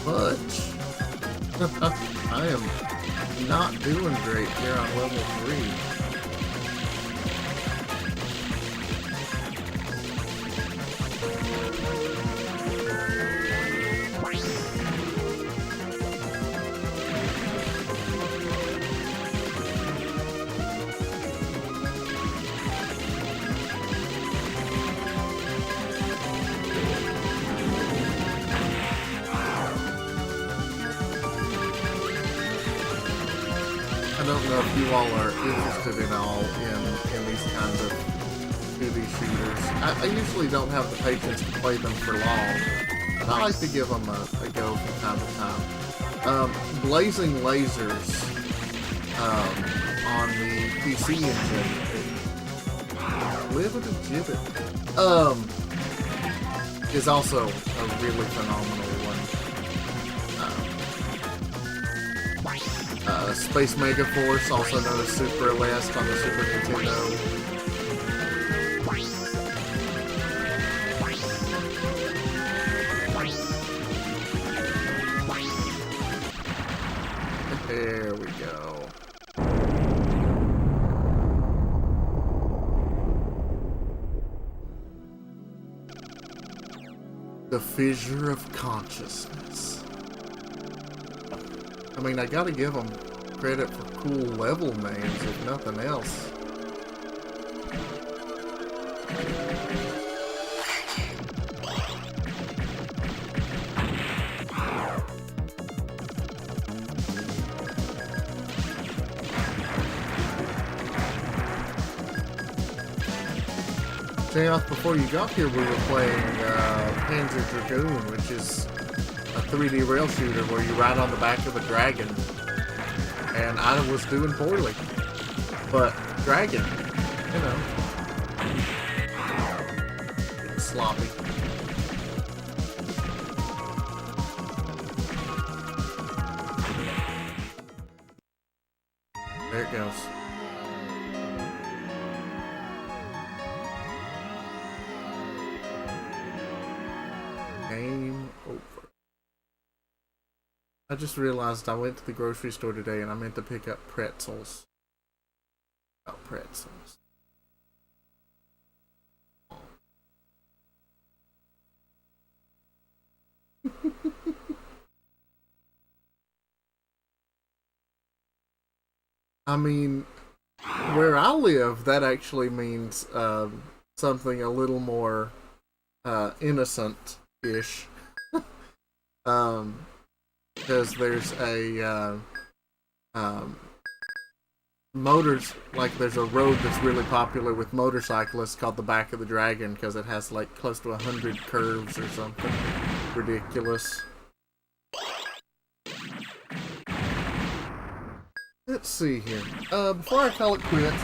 But I am not doing great here on level 3. I don't know if you all are interested in all in these kinds of 2D shooters. I usually don't have the patience to play them for long, but I like to give them a go from time to time. Blazing Lasers on the PC engine Live and Exhibit. Is also a really phenomenal one. Space Mega Force, also known as Super Elest on the Super Nintendo. There we go. The Fissure of Consciousness. I mean, I gotta give them credit for cool level names, if nothing else. Before you got here, we were playing Panzer Dragoon, which is a 3D rail shooter where you ride on the back of a dragon. And I was doing poorly. But dragon, you know. It's sloppy. There it goes. Game over. I just realized I went to the grocery store today and I meant to pick up pretzels. Oh, pretzels. I mean, where I live, that actually means something a little more innocent-ish. Because there's a there's a road that's really popular with motorcyclists called the Back of the Dragon because it has like close to 100 curves or something ridiculous. Let's see here. Before I call it quits,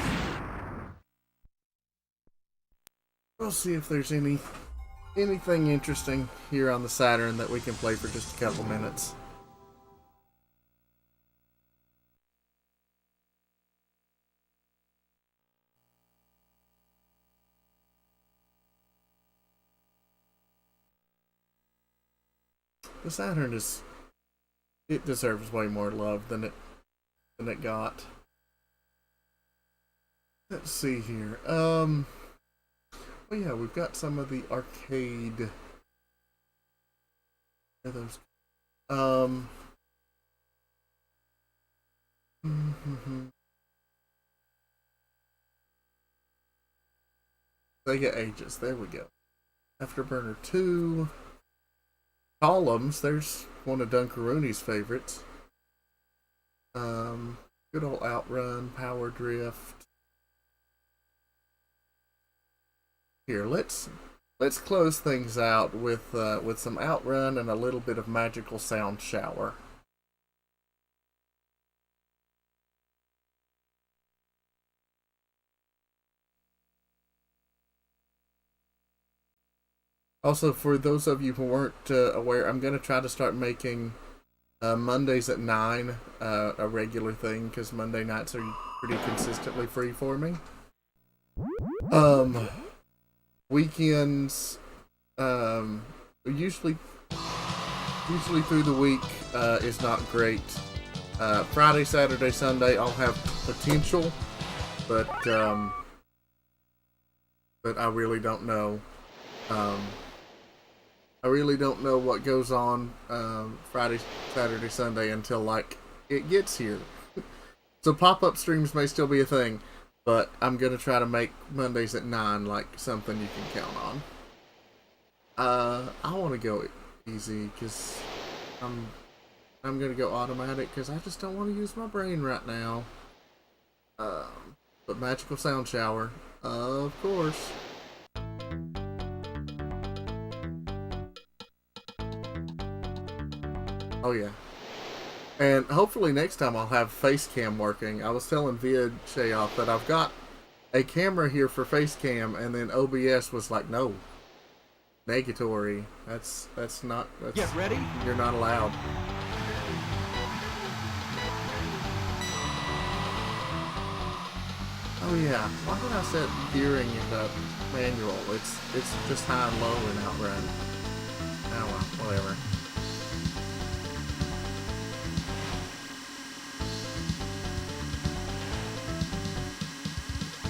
we'll see if there's anything interesting here on the Saturn that we can play for just a couple minutes. The Saturn it deserves way more love than it got. Let's see here. Well, yeah, we've got some of the arcade. Are those? Sega Ages. There we go. Afterburner 2. Columns. There's one of Dunkaroony's favorites. Good old Outrun, Power Drift. Here, let's close things out with some Outrun and a little bit of Magical Sound Shower. Also, for those of you who weren't aware, I'm going to try to start making Mondays at 9 a regular thing, because Monday nights are pretty consistently free for me. Weekends, usually through the week is not great. Friday, Saturday, Sunday, I'll have potential, but I really don't know. I really don't know what goes on Friday, Saturday, Sunday until like it gets here. So pop-up streams may still be a thing, but I'm gonna try to make Mondays at 9 like something you can count on. I want to go easy because I'm gonna go automatic because I just don't want to use my brain right now. But Magical Sound Shower, of course. Oh yeah. And hopefully next time I'll have face cam working. I was telling Vid Shayoff that I've got a camera here for face cam, and then OBS was like, no, negatory. That's not. That's, Get ready. You're not allowed. Oh yeah, why did I set gearing into manual? It's just high and low in Outrun. Oh well, whatever.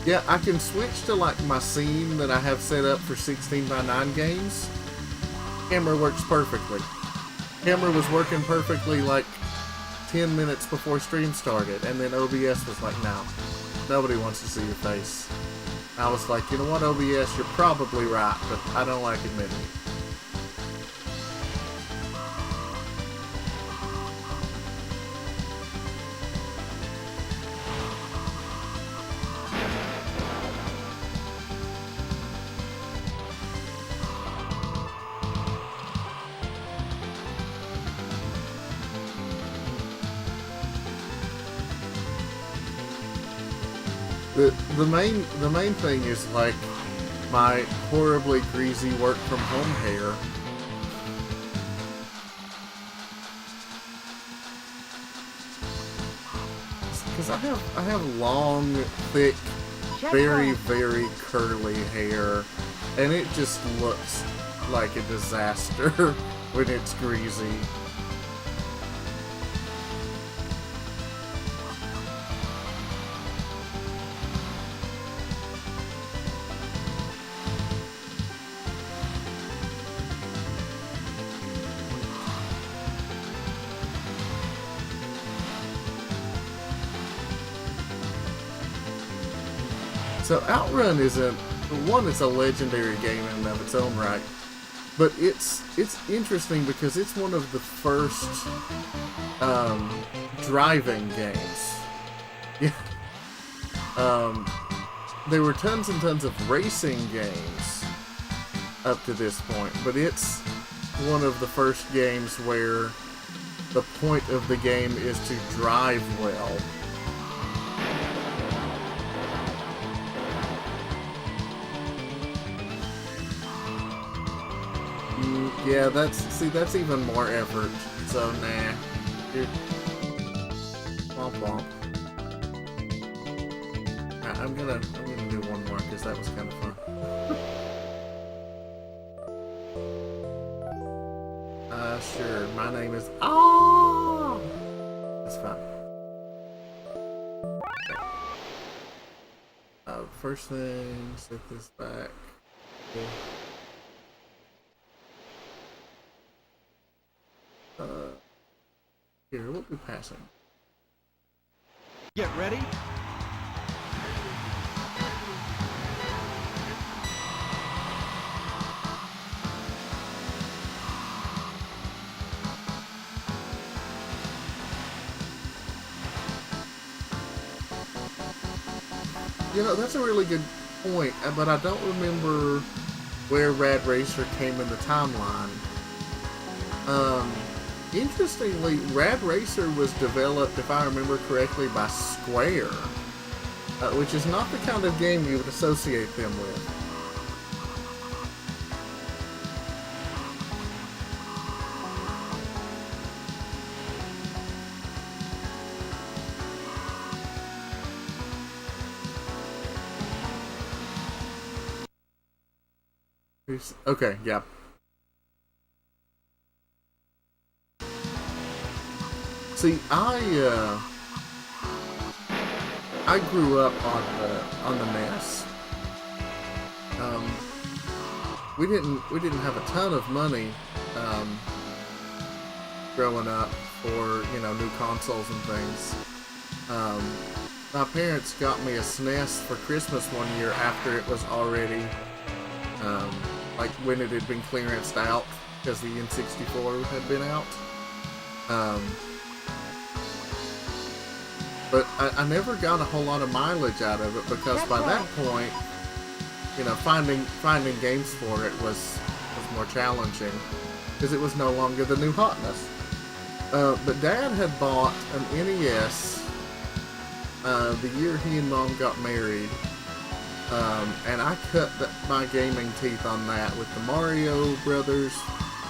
Yeah, I can switch to like my scene that I have set up for 16:9 games. Camera works perfectly. Camera was working perfectly like 10 minutes before stream started, and then OBS was like, no, nobody wants to see your face. I was like, you know what, OBS, you're probably right, but I don't like admitting it. The main thing is like my horribly greasy work from home hair. Because I have long, thick, very curly hair, and it just looks like a disaster when it's greasy. So Outrun it's a legendary game in and of its own right, but it's interesting because it's one of the first driving games. Yeah. There were tons and tons of racing games up to this point, but it's one of the first games where the point of the game is to drive well. Yeah, that's even more effort. So nah, dude. Womp womp. I'm gonna do one more because that was kind of fun. Sure. My name is It's fine. Okay. First thing, set this back. Okay. Here, we'll be passing. Get ready. You know, that's a really good point, but I don't remember where Rad Racer came in the timeline. Interestingly, Rad Racer was developed, if I remember correctly, by Square, which is not the kind of game you would associate them with. Okay, yeah. See, I grew up on the NES. We didn't have a ton of money growing up for, you know, new consoles and things. My parents got me a SNES for Christmas one year after it was already like when it had been clearanced out because the N64 had been out. But I never got a whole lot of mileage out of it because by that point, you know, finding games for it was more challenging because it was no longer the new hotness. But Dad had bought an NES the year he and Mom got married, And I cut my gaming teeth on that with the Mario Brothers,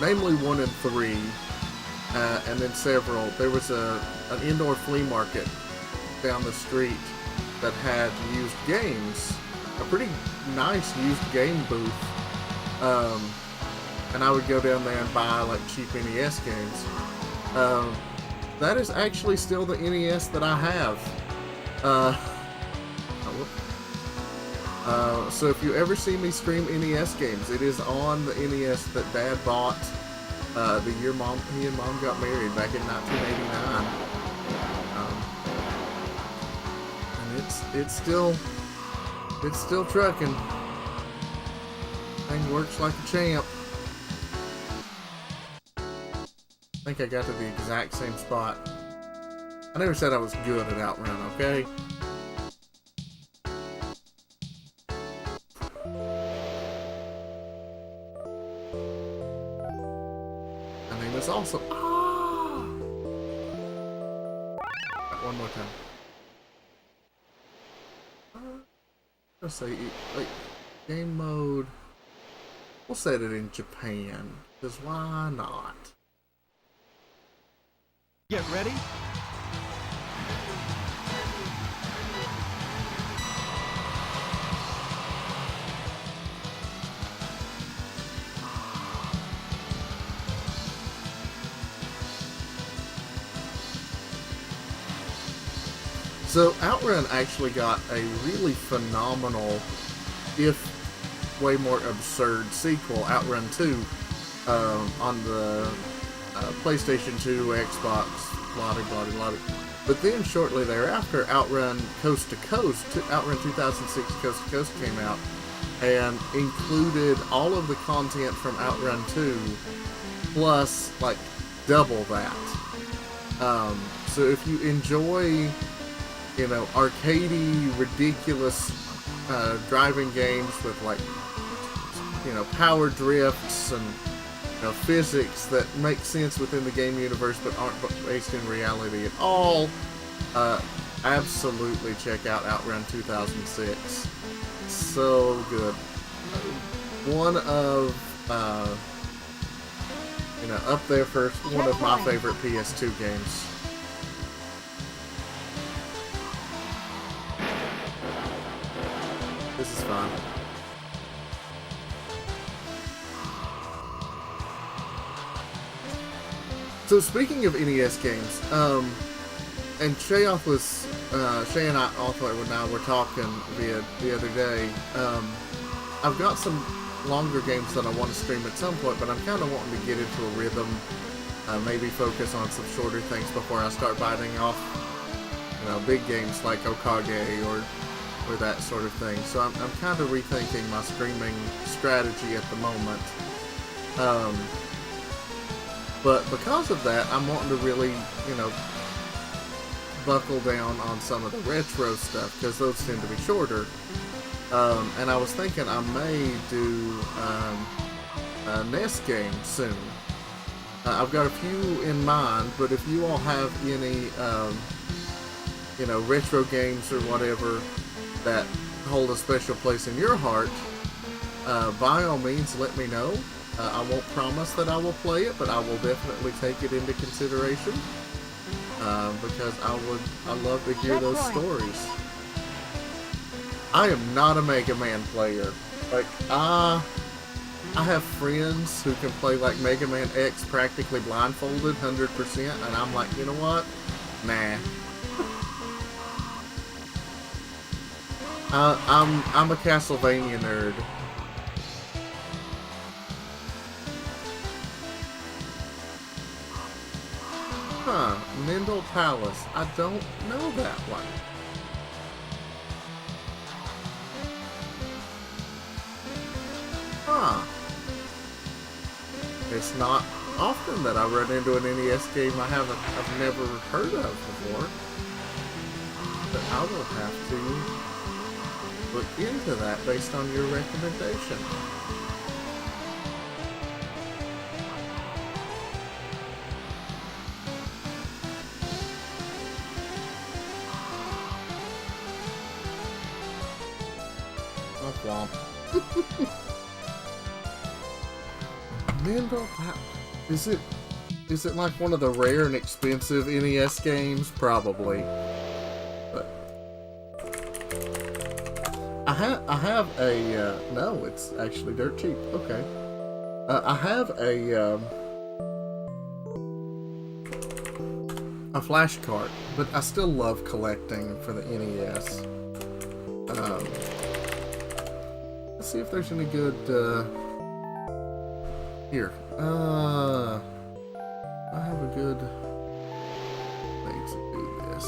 namely 1 and 3, and then several. There was an indoor flea market down the street that had used games, a pretty nice used game booth, and I would go down there and buy like cheap NES games. That is actually still the NES that I have. So if you ever see me stream NES games, it is on the NES that Dad bought the year he and Mom got married back in 1989. And it's still trucking. Thing works like a champ. I think I got to the exact same spot. I never said I was good at Outrun, okay? My name is also... Ah! One more time. Let's say, like, game mode... We'll set it in Japan, because why not? Get ready. So Outrun actually got a really phenomenal, if way more absurd sequel, Outrun 2, on the PlayStation 2, Xbox, blah. But then shortly thereafter, Outrun Coast to Coast, Outrun 2006 Coast to Coast came out, and included all of the content from Outrun 2, plus, like, double that. So if you enjoy, you know, arcadey, ridiculous driving games with, like, you know, power drifts and, you know, physics that make sense within the game universe but aren't based in reality at all, absolutely check out Outrun 2006. So good. One of, you know, up there for one of my favorite PS2 games. This is fun. So speaking of NES games, and Shay and I were talking the other day, I've got some longer games that I want to stream at some point, but I'm kind of wanting to get into a rhythm, maybe focus on some shorter things before I start biting off, you know, big games like Okage or that sort of thing. So I'm kind of rethinking my streaming strategy at the moment. But because of that, I'm wanting to really, you know, buckle down on some of the retro stuff, because those tend to be shorter. And I was thinking I may do a NES game soon. I've got a few in mind, but if you all have any, you know, retro games or whatever that hold a special place in your heart, by all means let me know. I won't promise that I will play it, but I will definitely take it into consideration, because I love to hear those stories. I am not a Mega Man player. Like, I have friends who can play like Mega Man X practically blindfolded 100%, and I'm like, you know what? Nah. I'm a Castlevania nerd. Huh, Mendel Palace. I don't know that one. Huh. It's not often that I run into an NES game I've never heard of before. But I will have to look into that based on your recommendation. Womp womp. Mendel, is it like one of the rare and expensive NES games? Probably. But I have a no, it's actually dirt cheap. Okay. I have a flash cart, but I still love collecting for the NES. Let's see if there's any good here. I have a good way to do this.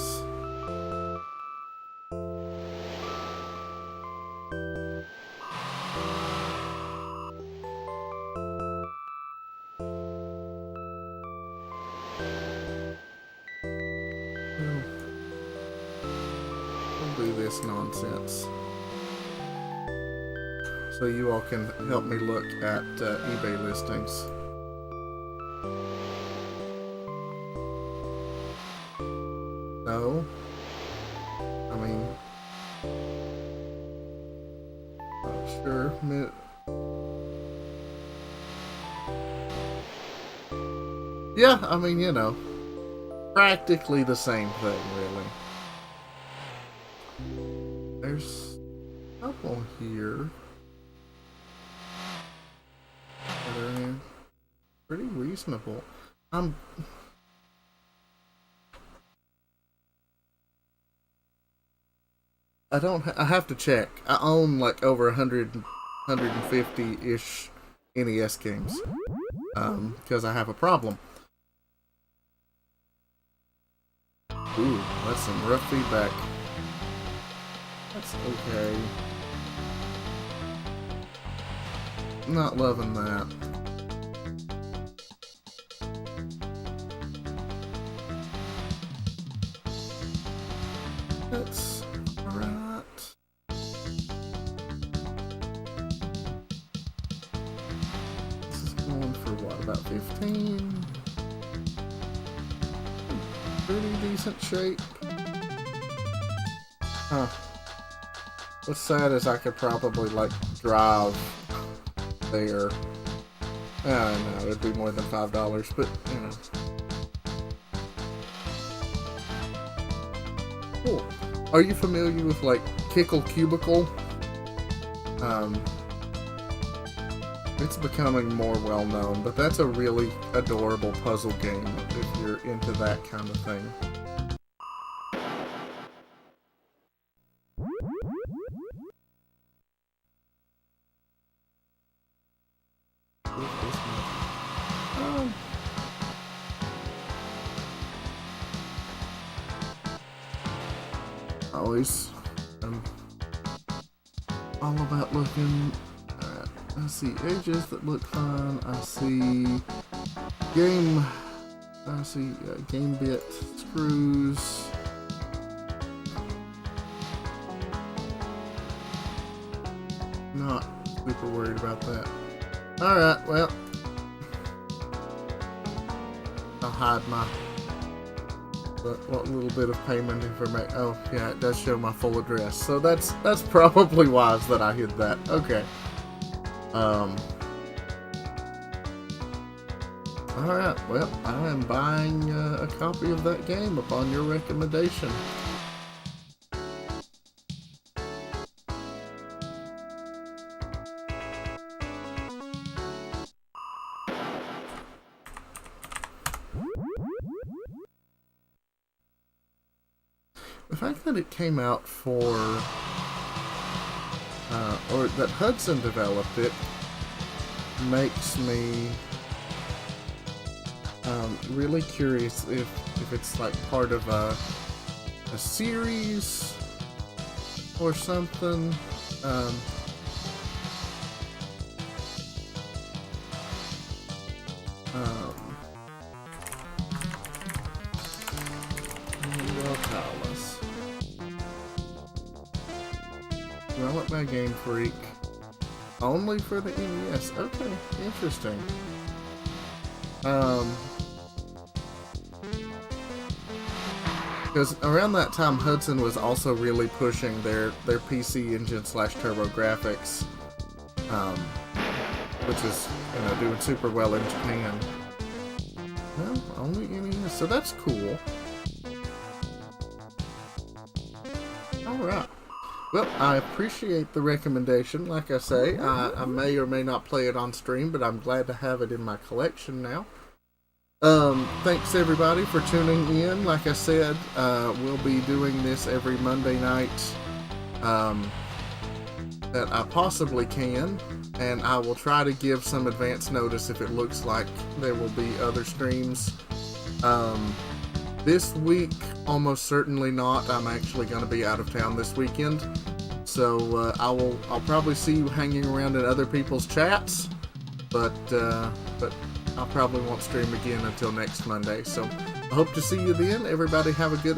We'll do this nonsense. So you all can help me look at eBay listings. No. I mean... oh, sure. Yeah, I mean, you know. Practically the same thing, really. There's a couple here. They're pretty reasonable. I have to check. I own like over 100, 150-ish NES games. Because I have a problem. Ooh, that's some rough feedback. That's okay. Not loving that. That's alright. This is going for what, about 15? Pretty decent shape. Huh. What's sad is I could probably, like, drive there. I know, it'd be more than $5, but, you know. Cool. Are you familiar with, like, Kickle Cubicle? It's becoming more well-known, but that's a really adorable puzzle game if you're into that kind of thing. Always, all about looking. I see edges that look fun. I see game bit screws. Not super worried about that. Alright, well, I'll hide my what little bit of payment information. Oh yeah, it does show my full address, so that's probably wise that I hid that. Okay. Alright, well, I am buying a copy of that game upon your recommendation. The fact that it came out for, or that Hudson developed it, makes me really curious if it's like part of a series or something. Developed by Game Freak. Only for the NES. Okay, interesting. Because around that time, Hudson was also really pushing their PC engine / TurboGrafx, which is doing super well in Japan. Well, only NES, so that's cool. Alright. Well, I appreciate the recommendation. Like I say, I may or may not play it on stream, but I'm glad to have it in my collection now. Thanks everybody for tuning in. Like I said, we'll be doing this every Monday night that I possibly can, and I will try to give some advance notice if it looks like there will be other streams. This week, almost certainly not. I'm actually going to be out of town this weekend, so I'll probably see you hanging around in other people's chats, but I probably won't stream again until next Monday. So I hope to see you then. Everybody have a good evening.